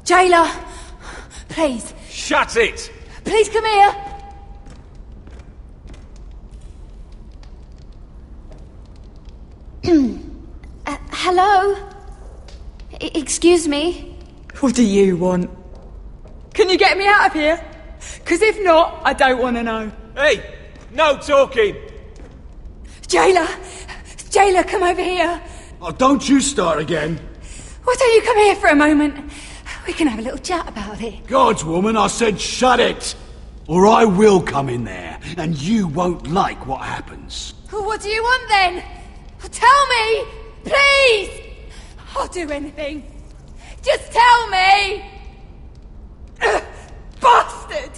[SPEAKER 1] Jailer! Please.
[SPEAKER 16] Shut it!
[SPEAKER 1] Please come here!
[SPEAKER 4] Hello? Excuse me?
[SPEAKER 21] What do you want? Can you get me out of here? Because if not, I don't want to know.
[SPEAKER 16] Hey! No talking!
[SPEAKER 1] Jailer! Jailer, come over here!
[SPEAKER 18] Oh, don't you start again.
[SPEAKER 1] Why don't you come here for a moment? We can have a little chat about it.
[SPEAKER 18] Gods, woman, I said shut it! Or I will come in there, and you won't like what happens.
[SPEAKER 1] Well, what do you want then? Tell me! Please! I'll do anything. Just tell me! Bastard!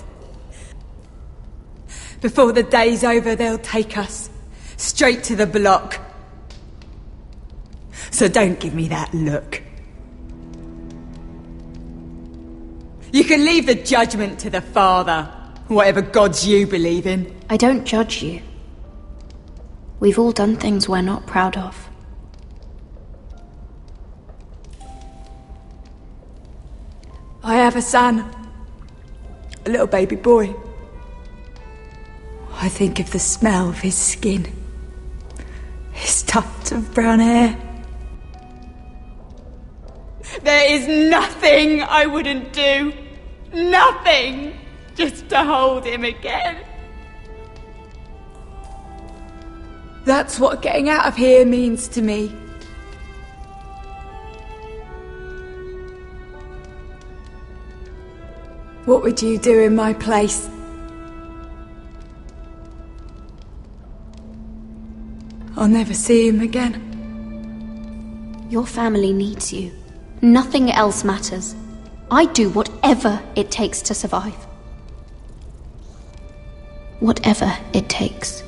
[SPEAKER 1] Before the day's over, they'll take us straight to the block. So don't give me that look. You can leave the judgment to the Father, whatever gods you believe in.
[SPEAKER 5] I don't judge you. We've all done things we're not proud of.
[SPEAKER 21] I have a son. A little baby boy. I think of the smell of his skin. His tuft of brown hair. There is nothing I wouldn't do. Nothing! Just to hold him again. That's what getting out of here means to me. What would you do in my place? I'll never see him again.
[SPEAKER 5] Your family needs you. Nothing else matters. I do whatever it takes to survive. Whatever it takes.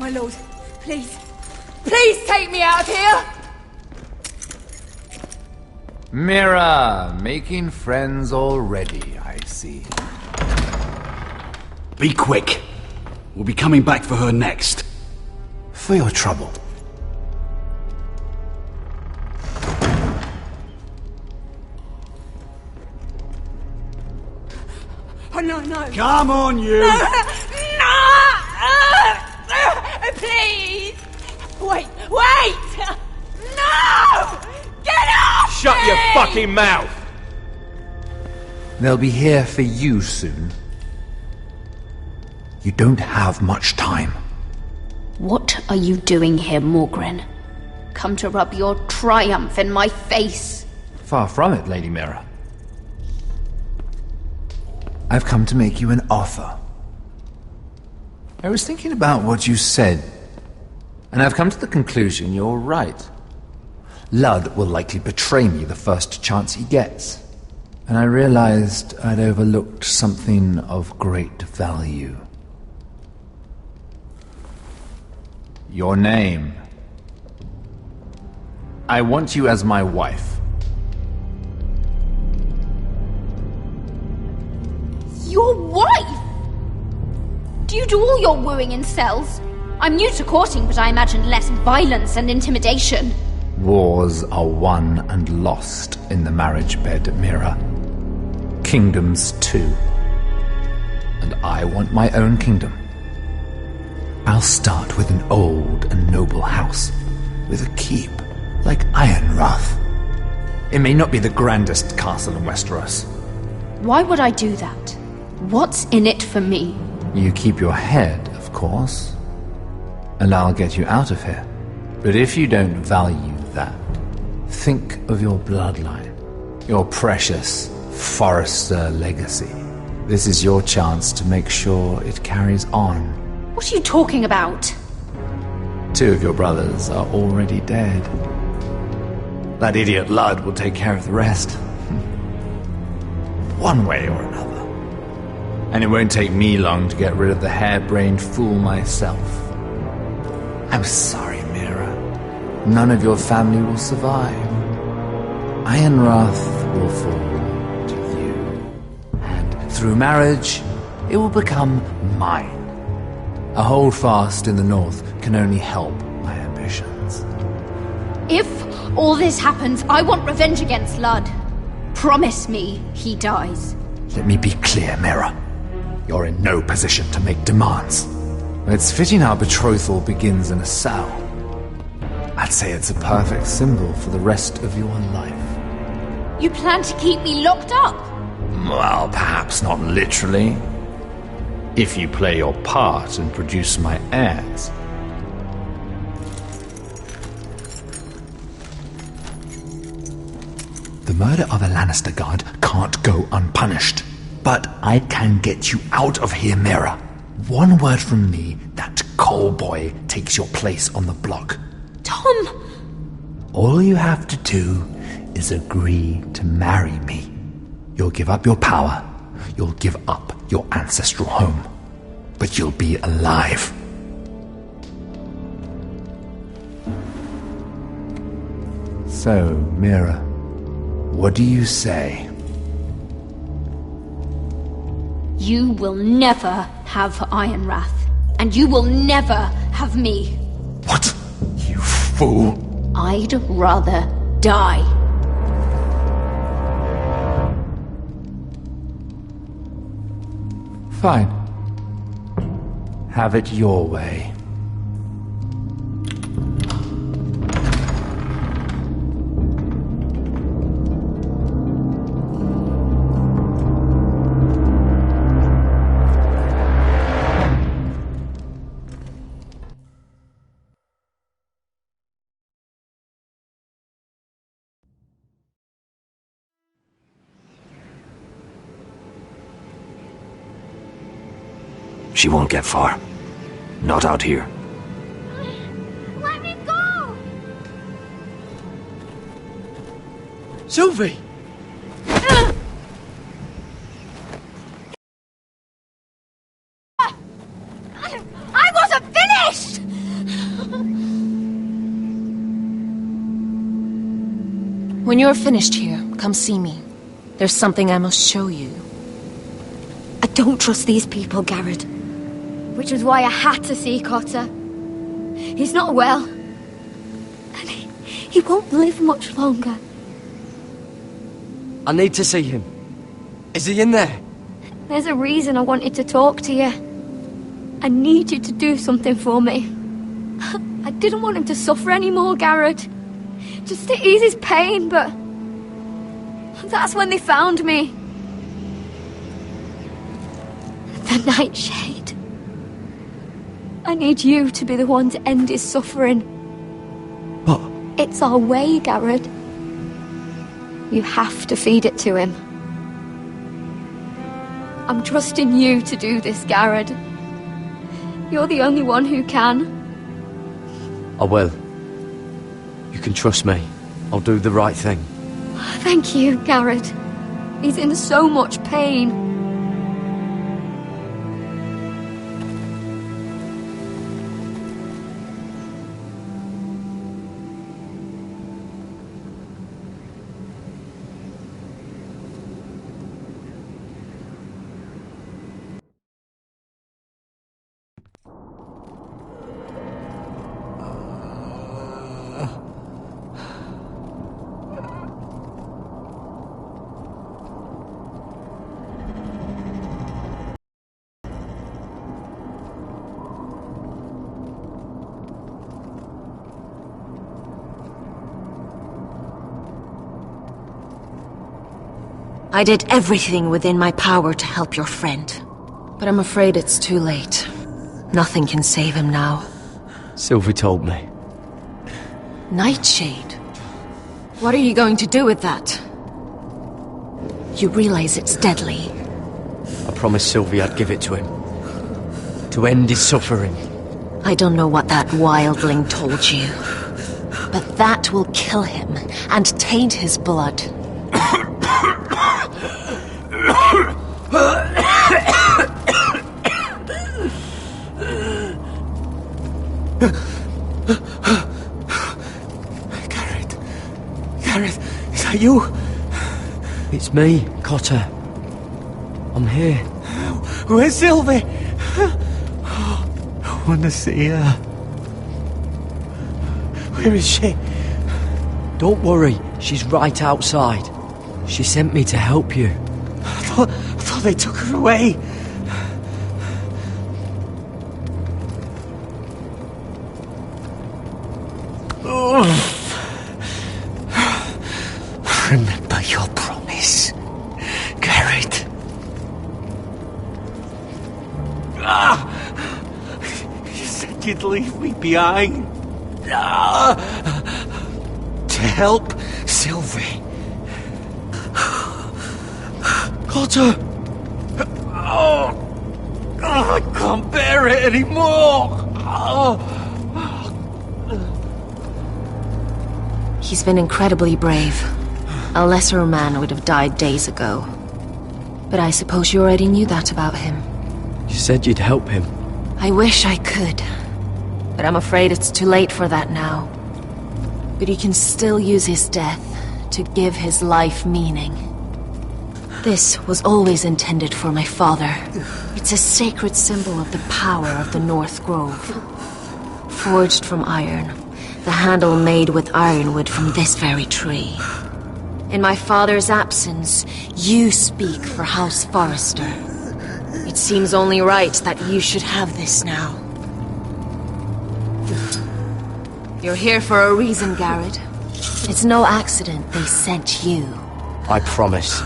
[SPEAKER 1] My lord, please. Please take me out of here!
[SPEAKER 3] Mira, making friends already, I see.
[SPEAKER 18] Be quick. We'll be coming back for her next.
[SPEAKER 3] For your trouble.
[SPEAKER 1] Oh, no, no.
[SPEAKER 18] Come on, you!
[SPEAKER 1] No! Please! Wait! No! Get off!
[SPEAKER 16] Shut your fucking mouth!
[SPEAKER 3] They'll be here for you soon. You don't have much time.
[SPEAKER 5] What are you doing here, Morgren? Come to rub your triumph in my face?
[SPEAKER 3] Far from it, Lady Mira. I've come to make you an offer. I was thinking about what you said, and I've come to the conclusion you're right. Ludd will likely betray me the first chance he gets. And I realized I'd overlooked something of great value. Your name. I want you as my wife.
[SPEAKER 5] Your wife? Do you do all your wooing in cells? I'm new to courting, but I imagined less violence and intimidation.
[SPEAKER 3] Wars are won and lost in the marriage bed, Mira. Kingdoms too. And I want my own kingdom. I'll start with an old and noble house, with a keep, like Ironrath. It may not be the grandest castle in Westeros.
[SPEAKER 5] Why would I do that? What's in it for me?
[SPEAKER 3] You keep your head, of course, and I'll get you out of here. But if you don't value that, think of your bloodline, your precious Forrester legacy. This is your chance to make sure it carries on.
[SPEAKER 5] What are you talking about?
[SPEAKER 3] 2 of your brothers are already dead. That idiot Ludd will take care of the rest. One way or another. And it won't take me long to get rid of the harebrained fool myself. I'm sorry, Mira. None of your family will survive. Ironrath will fall to you. And through marriage, it will become mine. A holdfast in the north can only help my ambitions.
[SPEAKER 5] If all this happens, I want revenge against Ludd. Promise me he dies.
[SPEAKER 3] Let me be clear, Mira. You're in no position to make demands. It's fitting our betrothal begins in a cell. I'd say it's a perfect symbol for the rest of your life.
[SPEAKER 5] You plan to keep me locked up?
[SPEAKER 3] Well, perhaps not literally. If you play your part and produce my heirs. The murder of a Lannister guard can't go unpunished. But I can get you out of here, Mira. One word from me, that coal boy takes your place on the block.
[SPEAKER 5] Tom!
[SPEAKER 3] All you have to do is agree to marry me. You'll give up your power. You'll give up your ancestral home. But you'll be alive. So, Mira, what do you say?
[SPEAKER 5] You will never have Ironrath, and you will never have me.
[SPEAKER 3] What? You fool!
[SPEAKER 5] I'd rather die.
[SPEAKER 3] Fine. Have it your way.
[SPEAKER 7] She won't get far. Not out here.
[SPEAKER 4] Let me go!
[SPEAKER 10] Sylvie!
[SPEAKER 4] I wasn't finished!
[SPEAKER 20] When you're finished here, come see me. There's something I must show you.
[SPEAKER 4] I don't trust these people, Garrett. Which was why I had to see Cotter. He's not well. And he won't live much longer.
[SPEAKER 10] I need to see him. Is he in there?
[SPEAKER 4] There's a reason I wanted to talk to you. I need you to do something for me. I didn't want him to suffer anymore, Garrett. Just to ease his pain, but... that's when they found me. The Nightshade. I need you to be the one to end his suffering.
[SPEAKER 10] What?
[SPEAKER 4] It's our way, Garrett. You have to feed it to him. I'm trusting you to do this, Garrett. You're the only one who can.
[SPEAKER 10] I will. You can trust me. I'll do the right thing.
[SPEAKER 4] Thank you, Garrett. He's in so much pain.
[SPEAKER 20] I did everything within my power to help your friend. But I'm afraid it's too late. Nothing can save him now.
[SPEAKER 10] Sylvie told me.
[SPEAKER 20] Nightshade? What are you going to do with that? You realize it's deadly.
[SPEAKER 10] I promised Sylvie I'd give it to him. To end his suffering.
[SPEAKER 20] I don't know what that wildling told you. But that will kill him and taint his blood.
[SPEAKER 2] Gareth, is that you?
[SPEAKER 10] It's me, Cotter. I'm here.
[SPEAKER 2] Where's Sylvie? I want to see her. Where is she?
[SPEAKER 10] Don't worry, she's right outside. She sent me to help you.
[SPEAKER 2] I thought they took her away. Remember your promise, Garrett. You said you'd leave me behind. To help Sylvie. Cotter! I can't bear it anymore!
[SPEAKER 20] He's been incredibly brave. A lesser man would have died days ago. But I suppose you already knew that about him.
[SPEAKER 10] You said you'd help him.
[SPEAKER 20] I wish I could. But I'm afraid it's too late for that now. But he can still use his death to give his life meaning. This was always intended for my father. It's a sacred symbol of the power of the North Grove. Forged from iron, the handle made with ironwood from this very tree. In my father's absence, you speak for House Forrester. It seems only right that you should have this now. You're here for a reason, Garrett. It's no accident they sent you.
[SPEAKER 10] I promise.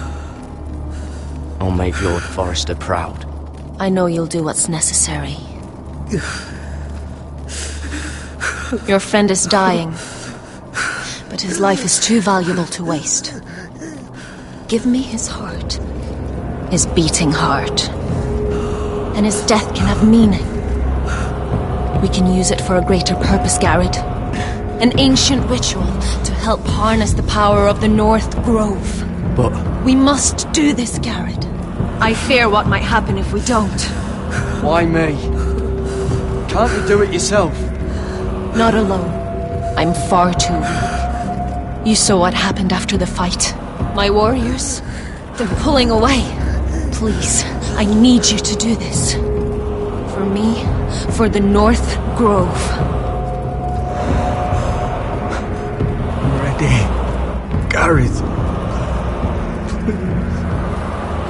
[SPEAKER 10] I'll make Lord Forrester proud.
[SPEAKER 20] I know you'll do what's necessary. Your friend is dying, but his life is too valuable to waste. Give me his heart. His beating heart. And his death can have meaning. We can use it for a greater purpose, Garrett. An ancient ritual to help harness the power of the North Grove.
[SPEAKER 10] But...
[SPEAKER 20] we must do this, Garrett. I fear what might happen if we don't.
[SPEAKER 10] Why me? Can't you do it yourself?
[SPEAKER 20] Not alone. I'm far too weak. You saw what happened after the fight. My warriors, they're pulling away. Please, I need you to do this. For me, for the North Grove.
[SPEAKER 2] I'm ready. Gareth.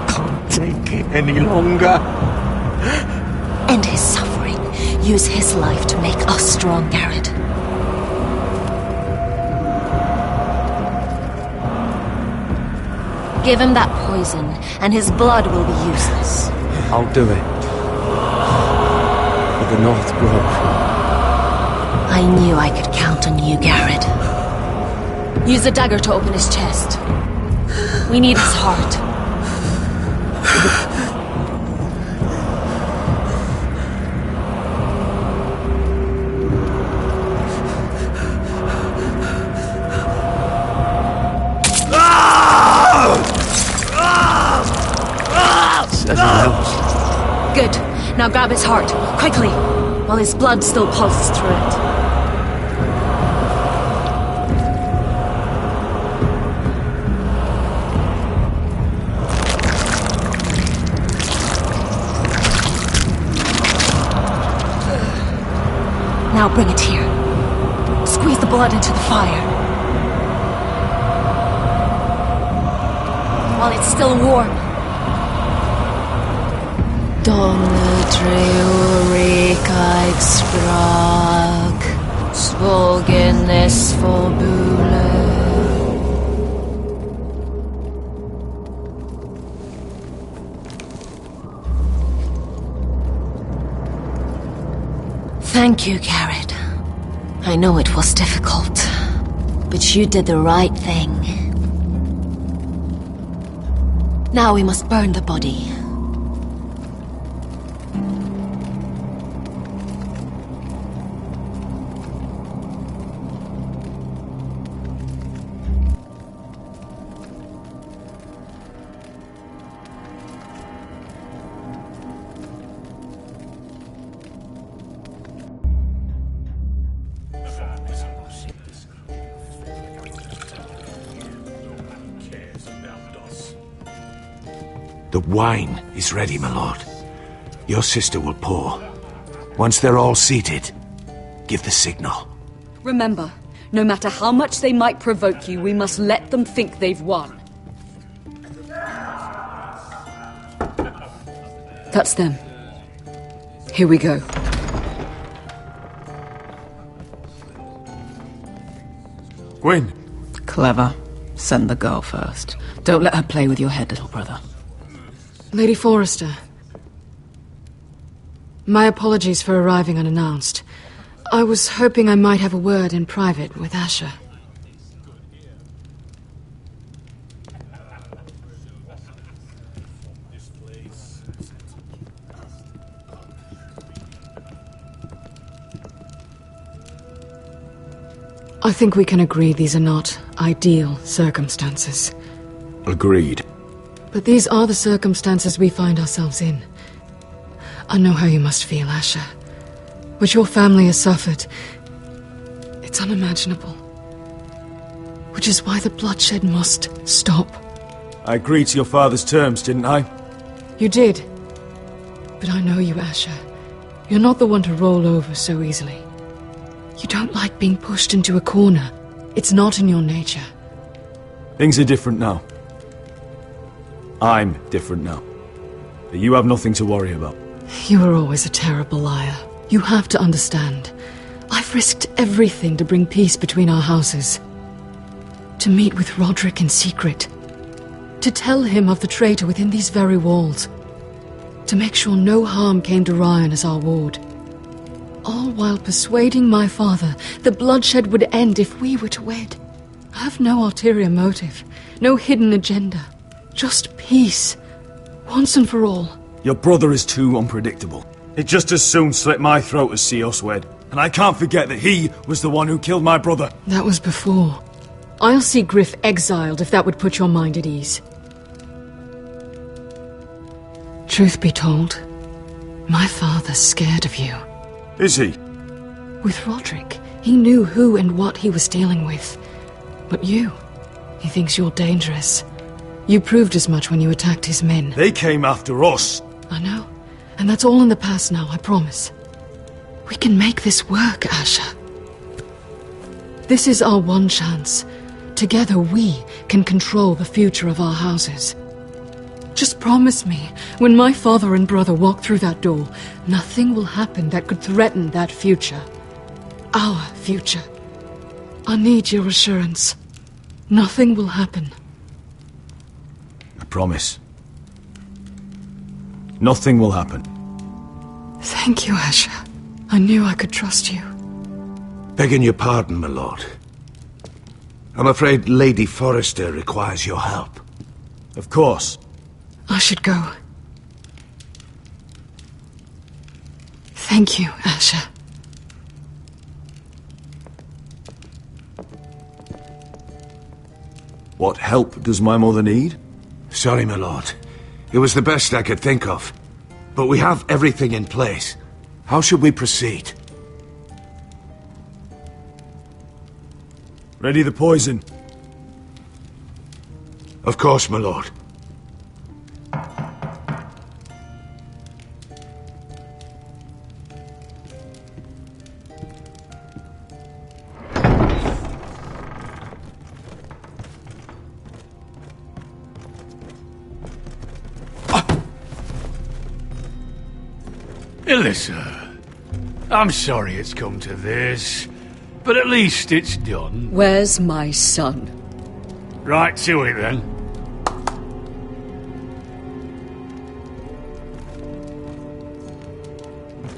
[SPEAKER 2] Can't take it any longer.
[SPEAKER 20] End his suffering. Use his life to make us strong, Garrett. Give him that poison, and his blood will be useless.
[SPEAKER 10] I'll do it. For the North Grove.
[SPEAKER 20] I knew I could count on you, Garrett. Use the dagger to open his chest. We need his heart. Good. Now grab his heart, quickly, while his blood still pulses through it. Now bring it here. Squeeze the blood into the fire. While it's still warm. Donne treurigheid sprak, svogenes forbule. Thank you, Garrett. I know it was difficult, but you did the right thing. Now we must burn the body.
[SPEAKER 9] The wine is ready, my lord. Your sister will pour. Once they're all seated, give the signal.
[SPEAKER 14] Remember, no matter how much they might provoke you, we must let them think they've won. That's them. Here we go.
[SPEAKER 18] Gwyn.
[SPEAKER 13] Clever. Send the girl first. Don't let her play with your head, little brother.
[SPEAKER 11] Lady Forrester. My apologies for arriving unannounced. I was hoping I might have a word in private with Asher. I think we can agree these are not ideal circumstances.
[SPEAKER 18] Agreed.
[SPEAKER 11] But these are the circumstances we find ourselves in. I know how you must feel, Asher. What your family has suffered, it's unimaginable. Which is why the bloodshed must stop.
[SPEAKER 18] I agreed to your father's terms, didn't I?
[SPEAKER 11] You did. But I know you, Asher. You're not the one to roll over so easily. You don't like being pushed into a corner. It's not in your nature.
[SPEAKER 18] Things are different now. I'm different now. But you have nothing to worry about.
[SPEAKER 11] You were always a terrible liar. You have to understand. I've risked everything to bring peace between our houses. To meet with Roderick in secret. To tell him of the traitor within these very walls. To make sure no harm came to Ryan as our ward. All while persuading my father the bloodshed would end if we were to wed. I have no ulterior motive, no hidden agenda. Just peace, once and for all.
[SPEAKER 18] Your brother is too unpredictable. He'd just as soon slit my throat as see us wed. And I can't forget that he was the one who killed my brother.
[SPEAKER 11] That was before. I'll see Griff exiled if that would put your mind at ease. Truth be told, my father's scared of you.
[SPEAKER 18] Is he?
[SPEAKER 11] With Roderick, he knew who and what he was dealing with. But you, he thinks you're dangerous. You proved as much when you attacked his men.
[SPEAKER 18] They came after us.
[SPEAKER 11] I know. And that's all in the past now, I promise. We can make this work, Asher. This is our one chance. Together we can control the future of our houses. Just promise me, when my father and brother walk through that door, nothing will happen that could threaten that future. Our future. I need your assurance. Nothing will happen.
[SPEAKER 18] I promise. Nothing will happen.
[SPEAKER 11] Thank you, Asher. I knew I could trust you.
[SPEAKER 9] Begging your pardon, my lord. I'm afraid Lady Forrester requires your help.
[SPEAKER 18] Of course.
[SPEAKER 11] I should go. Thank you, Asher.
[SPEAKER 18] What help does my mother need?
[SPEAKER 9] Sorry, my lord. It was the best I could think of. But we have everything in place. How should we proceed?
[SPEAKER 18] Ready the poison?
[SPEAKER 9] Of course, my lord.
[SPEAKER 17] Alyssa, I'm sorry it's come to this, but at least it's done.
[SPEAKER 14] Where's my son?
[SPEAKER 17] Right to it, then.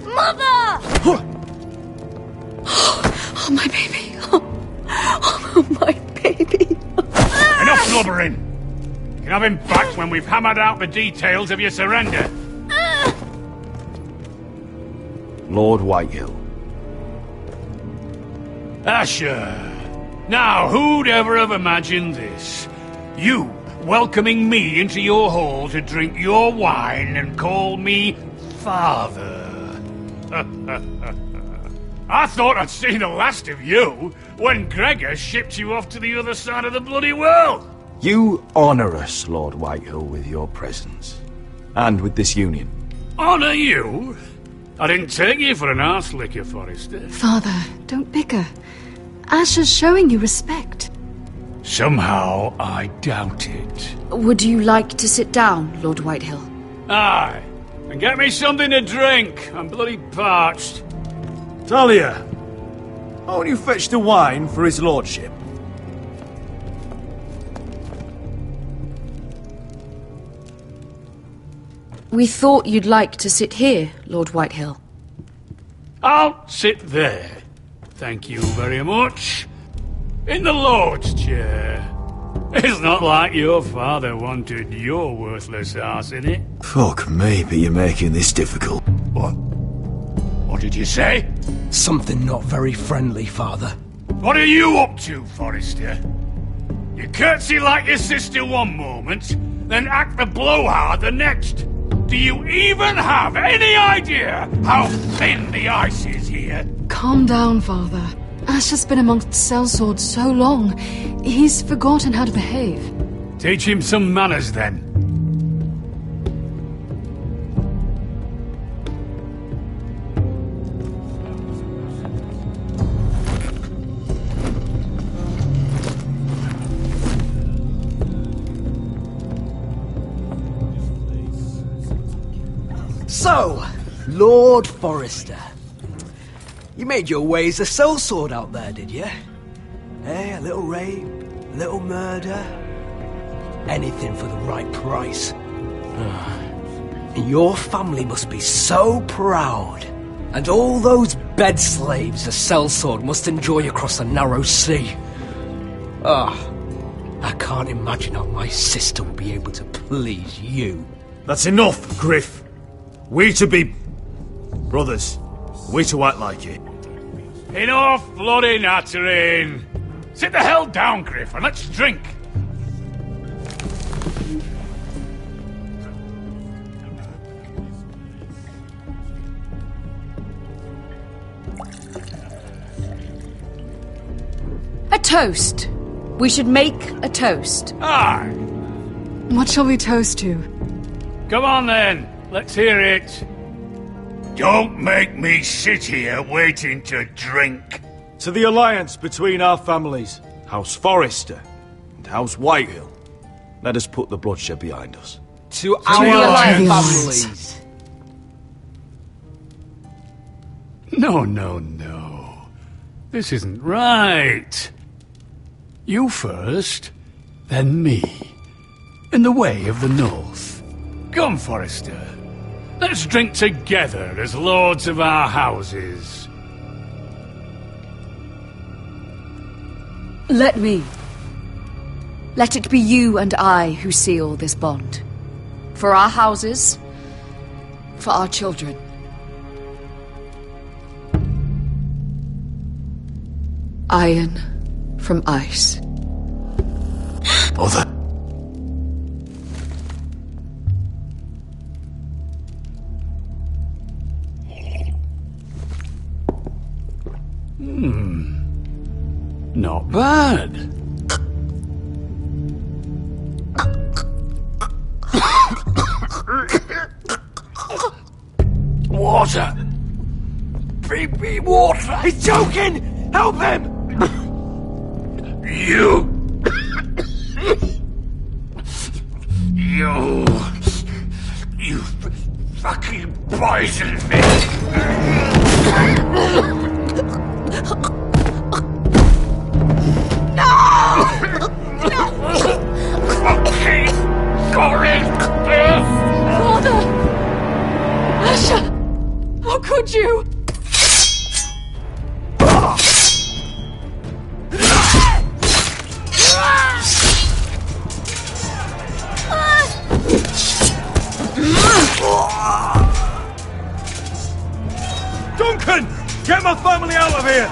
[SPEAKER 8] Mother!
[SPEAKER 11] Oh, my baby. Oh, my baby.
[SPEAKER 17] Enough blubbering! You can have him back when we've hammered out the details of your surrender.
[SPEAKER 18] Lord Whitehill.
[SPEAKER 17] Asher. Now, who'd ever have imagined this? You welcoming me into your hall to drink your wine and call me father. I thought I'd seen the last of you when Gregor shipped you off to the other side of the bloody world.
[SPEAKER 18] You honour us, Lord Whitehill, with your presence. And with this union.
[SPEAKER 17] Honour you? I didn't take you for an arse-licker, Forrester.
[SPEAKER 11] Father, don't bicker. Asher's showing you respect.
[SPEAKER 17] Somehow I doubt it.
[SPEAKER 14] Would you like to sit down, Lord Whitehill?
[SPEAKER 17] Aye. And get me something to drink. I'm bloody parched.
[SPEAKER 18] Talia, why don't you fetch the wine for his lordship?
[SPEAKER 14] We thought you'd like to sit here, Lord Whitehill.
[SPEAKER 17] I'll sit there. Thank you very much. In the Lord's chair. It's not like your father wanted your worthless ass in it.
[SPEAKER 9] Fuck me, but you're making this difficult.
[SPEAKER 17] What? What did you say?
[SPEAKER 7] Something not very friendly, Father.
[SPEAKER 17] What are you up to, Forrester? You curtsy like your sister one moment, then act the blowhard the next. Do you even have any idea how thin the ice is here?
[SPEAKER 11] Calm down, Father. Asher's been amongst sellswords so long, he's forgotten how to behave.
[SPEAKER 17] Teach him some manners, then.
[SPEAKER 7] So, Lord Forrester. You made your way as a sellsword out there, did you? Eh, a little rape, a little murder. Anything for the right price. And your family must be so proud. And all those bed slaves a sellsword must enjoy across the narrow sea. I can't imagine how my sister will be able to please you.
[SPEAKER 6] That's enough, Griff. We to be brothers. We to act like it.
[SPEAKER 17] Enough bloody nattering. Sit the hell down, Griff, and let's drink.
[SPEAKER 14] A toast. We should make a toast.
[SPEAKER 17] Aye.
[SPEAKER 11] What shall we toast to?
[SPEAKER 17] Come on, then. Let's hear it. Don't make me sit here waiting to drink.
[SPEAKER 18] To the alliance between our families, House Forrester and House Whitehill. Let us put the bloodshed behind us.
[SPEAKER 7] To our families.
[SPEAKER 17] No. This isn't right. You first, then me. In the way of the North. Come, Forrester. Let's drink together as lords of our houses.
[SPEAKER 14] Let me. Let it be you and I who seal this bond. For our houses, for our children. Iron from ice.
[SPEAKER 9] Mother.
[SPEAKER 17] Not bad. Water. Baby water.
[SPEAKER 7] He's choking! Help him!
[SPEAKER 17] You fucking poisoned me.
[SPEAKER 11] Father! Asher! How could you?
[SPEAKER 6] Get my family out of here!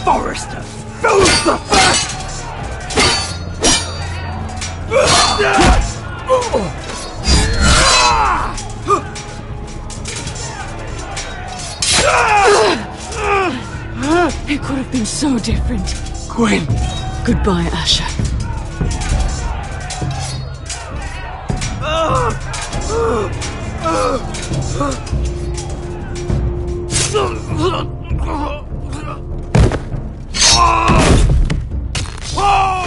[SPEAKER 7] Forrester! Who's the first?
[SPEAKER 11] It could have been so different.
[SPEAKER 18] Gwyn!
[SPEAKER 11] Goodbye, Asher.
[SPEAKER 7] Whoa!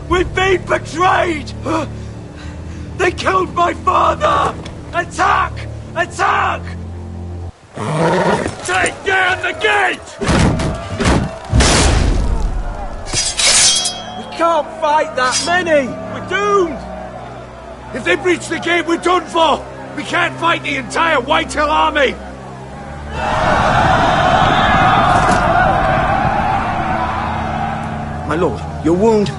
[SPEAKER 7] We've been betrayed! They killed my father! Attack! Attack! Take down the gate! We can't fight that many! We're doomed!
[SPEAKER 6] If they breach the gate, we're done for! We can't fight the entire Whitehill army!
[SPEAKER 18] My lord, your wound?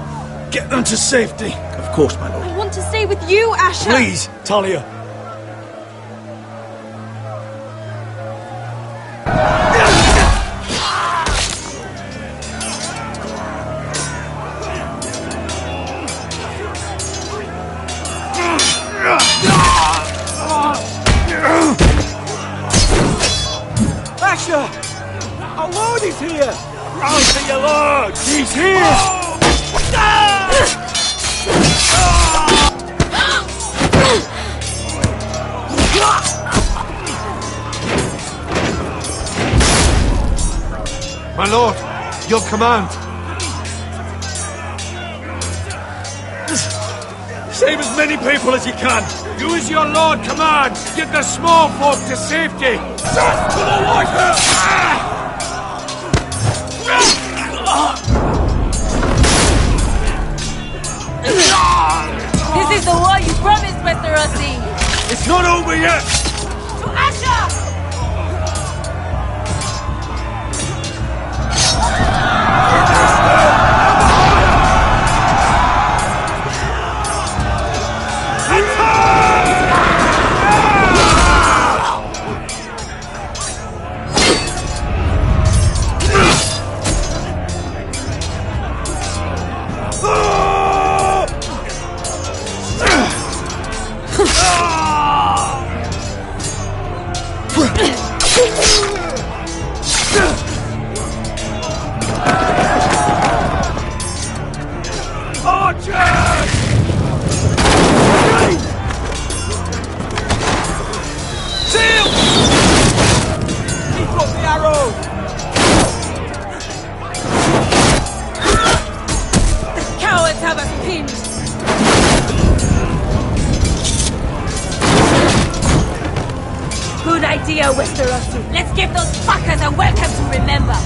[SPEAKER 6] Get them to safety!
[SPEAKER 18] Of course, my lord.
[SPEAKER 21] I want to stay with you, Asher!
[SPEAKER 6] Please, Talia!
[SPEAKER 7] Asher! Our lord is here!
[SPEAKER 6] Run to your lord! He's here!
[SPEAKER 9] My lord, your command.
[SPEAKER 6] Save as many people as you can! Do as your lord commands! Get the small folk to safety! Just to the Whitehill!
[SPEAKER 21] This is the war you promised, Mr. Rossi!
[SPEAKER 6] It's not over yet!
[SPEAKER 21] To Asher! Westerosi. Let's give those fuckers a welcome to remember.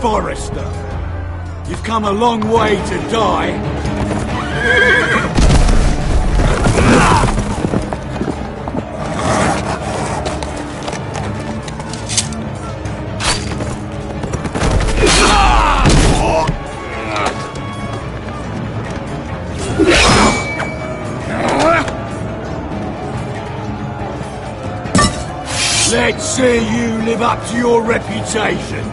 [SPEAKER 6] Forrester, you've come a long way to die. Let's see you live up to your reputation.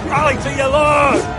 [SPEAKER 16] Rally to your lord!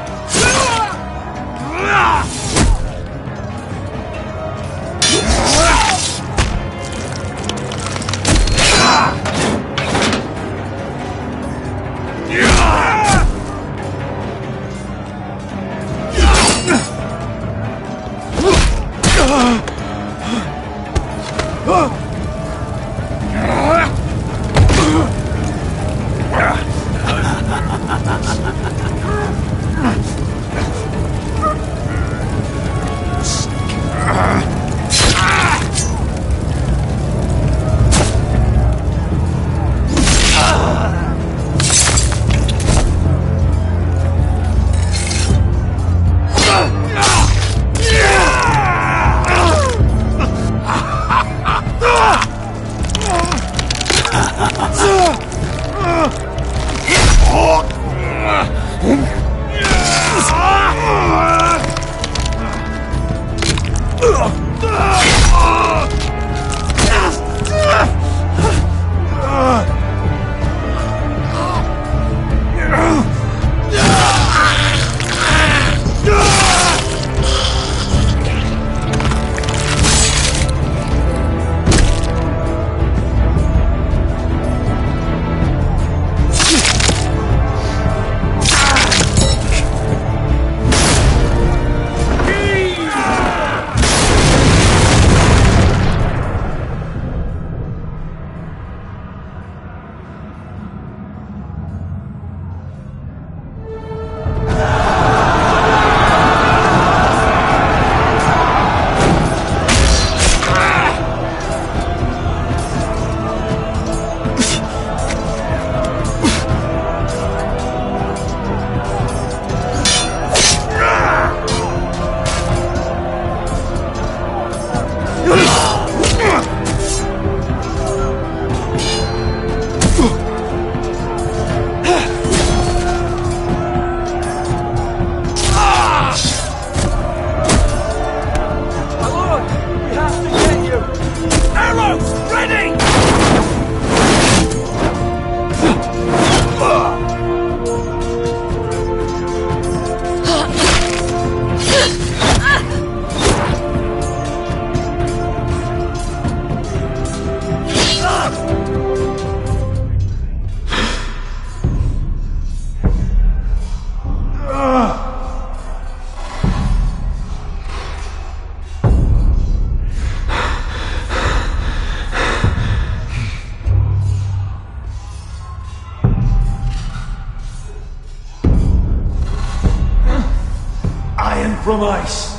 [SPEAKER 6] From ice.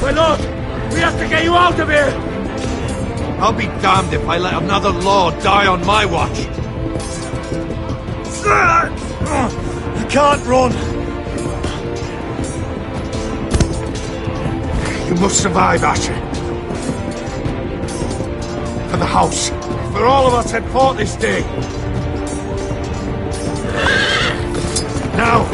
[SPEAKER 16] My lord, we have to get you out of here!
[SPEAKER 9] I'll be damned if I let another lord die on my watch.
[SPEAKER 6] You can't run.
[SPEAKER 9] You must survive, Asher. For the house. For all of us had fought this day. Now!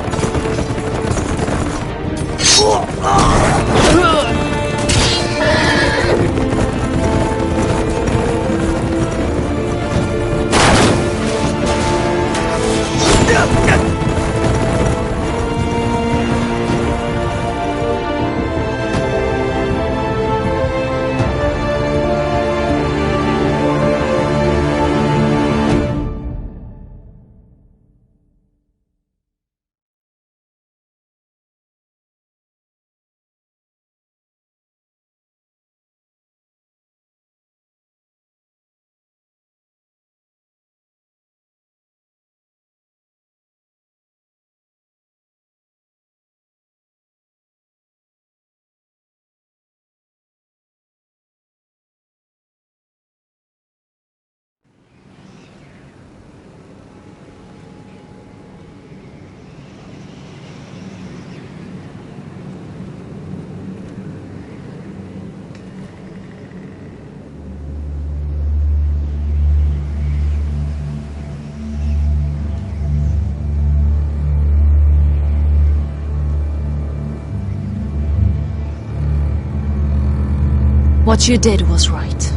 [SPEAKER 20] What you did was right.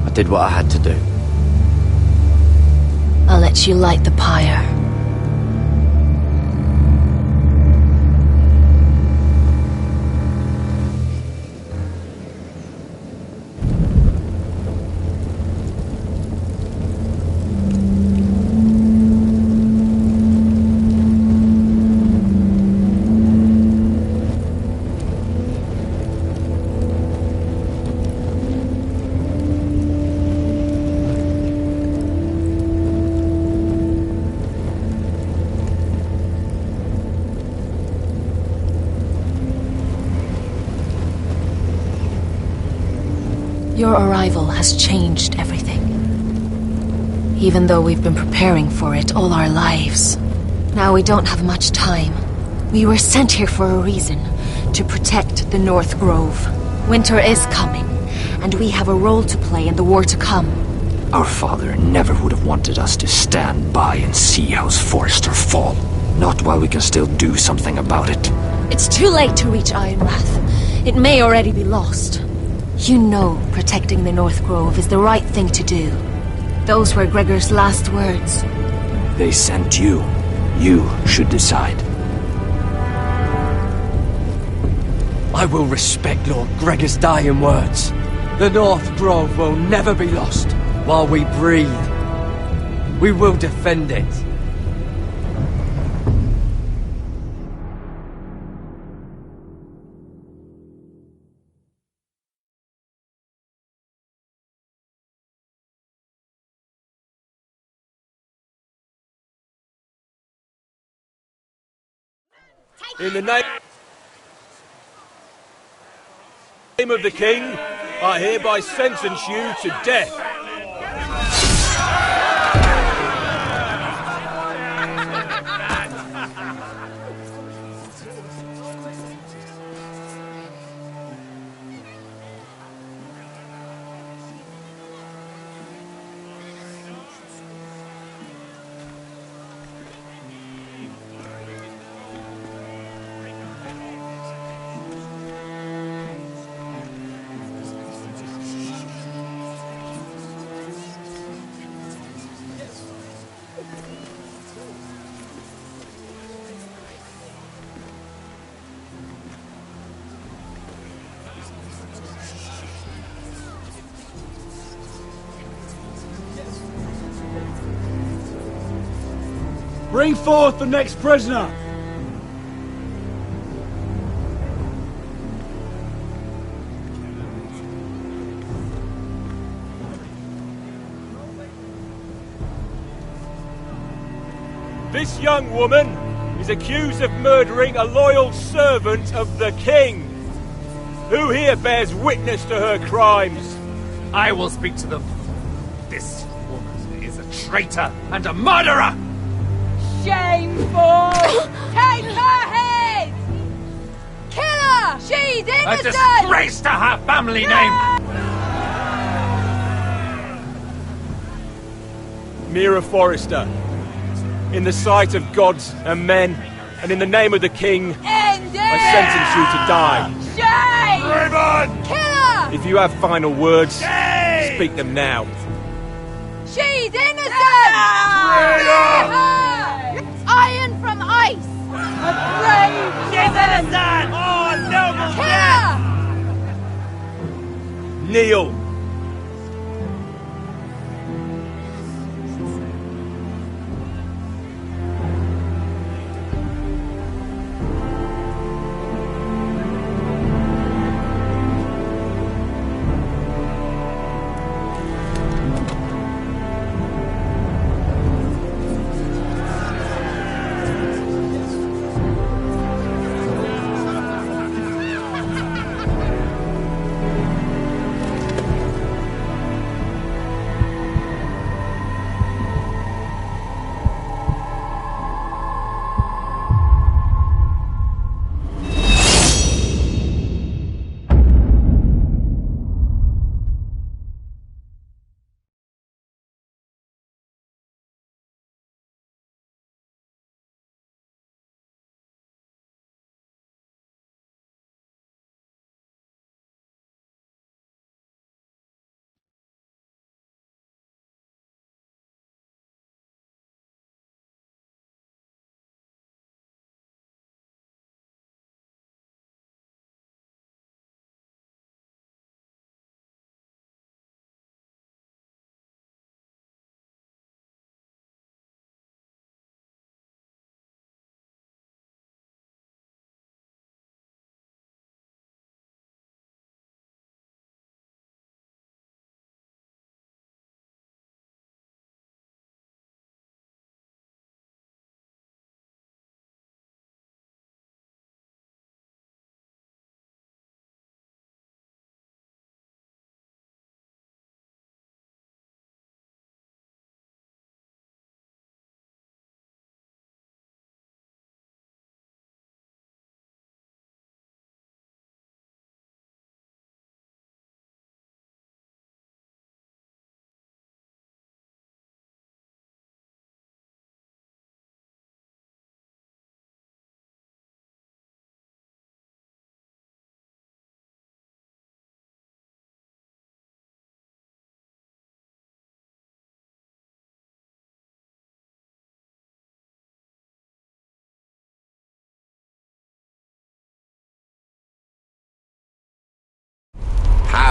[SPEAKER 10] I did what I had to do.
[SPEAKER 20] I'll let you light the pyre. Your arrival has changed everything. Even though we've been preparing for it all our lives. Now we don't have much time. We were sent here for a reason. To protect the North Grove. Winter is coming, and we have a role to play in the war to come.
[SPEAKER 7] Our father never would have wanted us to stand by and see House Forrester fall. Not while we can still do something about it.
[SPEAKER 20] It's too late to reach Ironrath. It may already be lost. You know protecting the North Grove is the right thing to do. Those were Gregor's last words.
[SPEAKER 7] They sent you. You should decide.
[SPEAKER 10] I will respect Lord Gregor's dying words. The North Grove will never be lost while we breathe. We will defend it.
[SPEAKER 16] In the name of the King, I hereby sentence you to death.
[SPEAKER 12] Bring forth the next prisoner!
[SPEAKER 16] This young woman is accused of murdering a loyal servant of the King. Who here bears witness to her crimes?
[SPEAKER 17] I will speak to them. This woman is a traitor and a murderer!
[SPEAKER 21] Shameful! Take her head! Kill her! She's
[SPEAKER 17] A
[SPEAKER 21] innocent!
[SPEAKER 17] disgrace to her family name!
[SPEAKER 16] Mira Forrester, in the sight of gods and men, and in the name of the King,
[SPEAKER 21] End it!
[SPEAKER 16] I sentence you to die.
[SPEAKER 21] Shame!
[SPEAKER 17] Raven!
[SPEAKER 21] Kill her!
[SPEAKER 16] If you have final words, speak them now.
[SPEAKER 21] She's innocent!
[SPEAKER 17] Traitor!
[SPEAKER 21] Iron from ice! A brave
[SPEAKER 17] She's innocent! Oh, noble
[SPEAKER 21] death!
[SPEAKER 16] Kneel.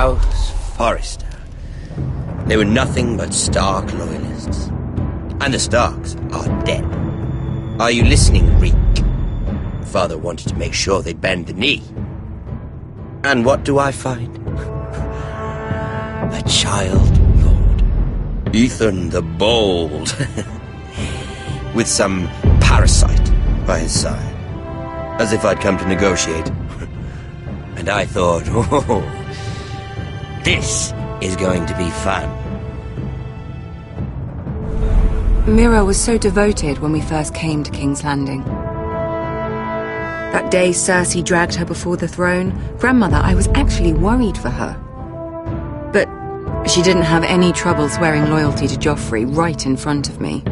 [SPEAKER 19] House Forrester. They were nothing but Stark loyalists. And the Starks are dead. Are you listening, Reek? Father wanted to make sure they bend the knee. And what do I find? A child lord. Ethan the Bold. With some parasite by his side. As if I'd come to negotiate. And I thought, oh, this is going to be fun.
[SPEAKER 1] Mira was so devoted when we first came to King's Landing. That day Cersei dragged her before the throne, Grandmother, I was actually worried for her. But she didn't have any trouble swearing loyalty to Joffrey right in front of me.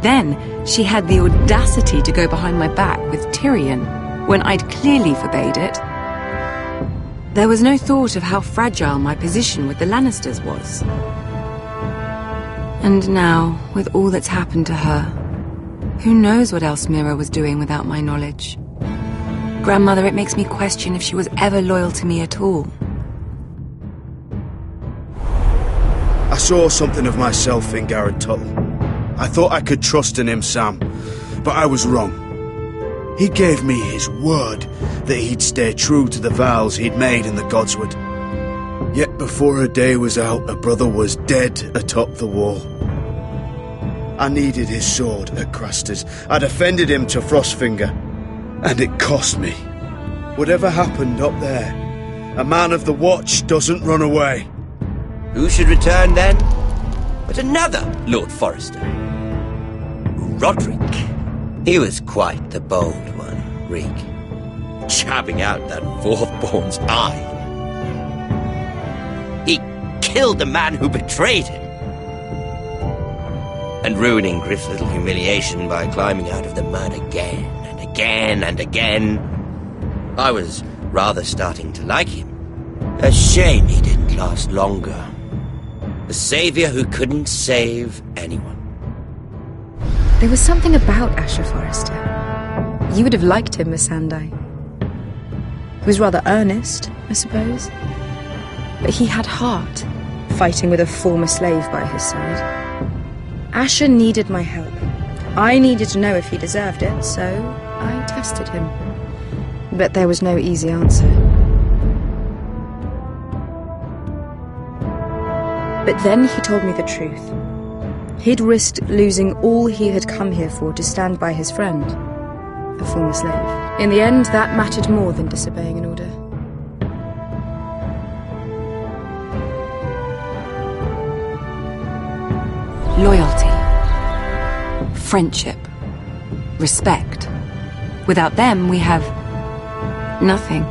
[SPEAKER 1] Then she had the audacity to go behind my back with Tyrion, when I'd clearly forbade it. There was no thought of how fragile my position with the Lannisters was. And now, with all that's happened to her, who knows what else Mira was doing without my knowledge? Grandmother, it makes me question if she was ever loyal to me at all.
[SPEAKER 12] I saw something of myself in Garrett Tuttle. I thought I could trust in him, Sam, but I was wrong. He gave me his word that he'd stay true to the vows he'd made in the Godswood. Yet before a day was out, a brother was dead atop the wall. I needed his sword at Craster's. I defended him to Frostfinger, and it cost me. Whatever happened up there, a man of the Watch doesn't run away.
[SPEAKER 19] Who should return then? But another Lord Forrester. Roderick. He was quite the bold one, Reek. Jabbing out that fourth-born's eye. He killed the man who betrayed him. And ruining Griff's little humiliation by climbing out of the mud again and again and again. I was rather starting to like him. A shame he didn't last longer. The savior who couldn't save anyone.
[SPEAKER 22] There was something about Asher Forrester. You would have liked him, Miss Sandai. He was rather earnest, I suppose. But he had heart, fighting with a former slave by his side. Asher needed my help. I needed to know if he deserved it, so I tested him. But there was no easy answer. But then he told me the truth. He'd risked losing all he had come here for to stand by his friend, a former slave. In the end, that mattered more than disobeying an order.
[SPEAKER 1] Loyalty. Friendship. Respect. Without them, we have nothing.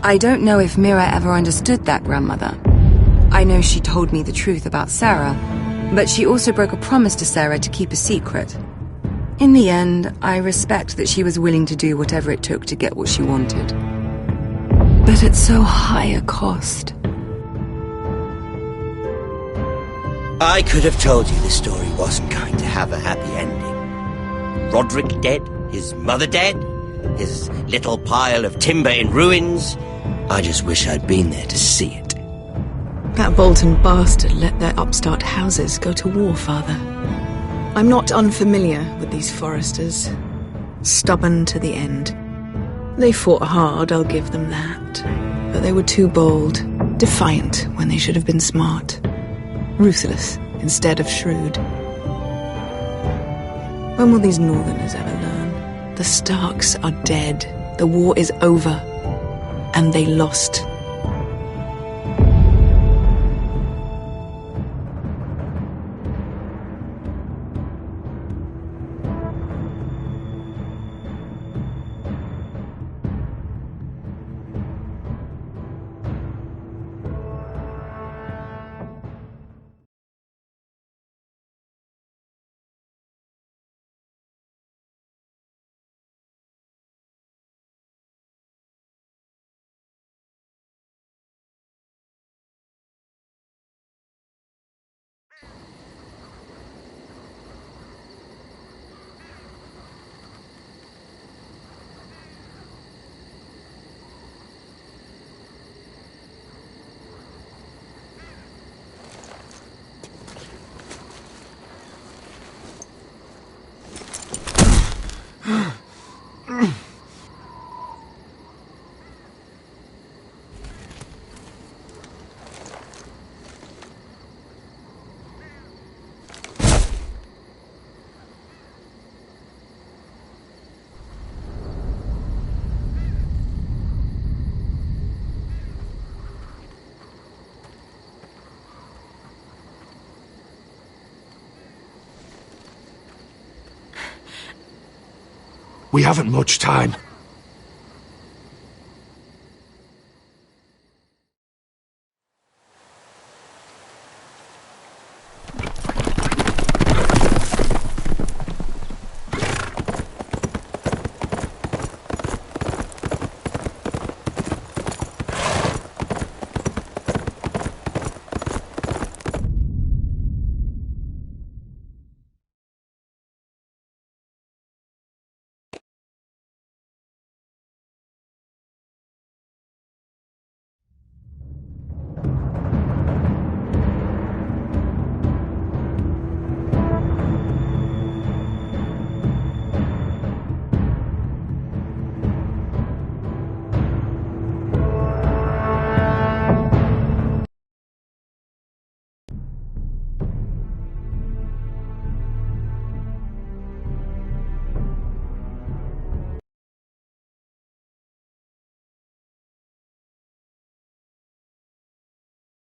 [SPEAKER 1] I don't know if Mira ever understood that, Grandmother. I know she told me the truth about Sarah, but she also broke a promise to Sarah to keep a secret. In the end, I respect that she was willing to do whatever it took to get what she wanted. But at so high a cost.
[SPEAKER 19] I could have told you this story wasn't going to have a happy ending. Roderick dead, his mother dead, his little pile of timber in ruins. I just wish I'd been there to see it.
[SPEAKER 11] That Bolton bastard let their upstart houses go to war, Father. I'm not unfamiliar with these Forresters. Stubborn to the end. They fought hard, I'll give them that. But they were too bold, defiant when they should have been smart. Ruthless instead of shrewd. When will these Northerners ever learn? The Starks are dead. The war is over. And they lost.
[SPEAKER 9] We haven't much time.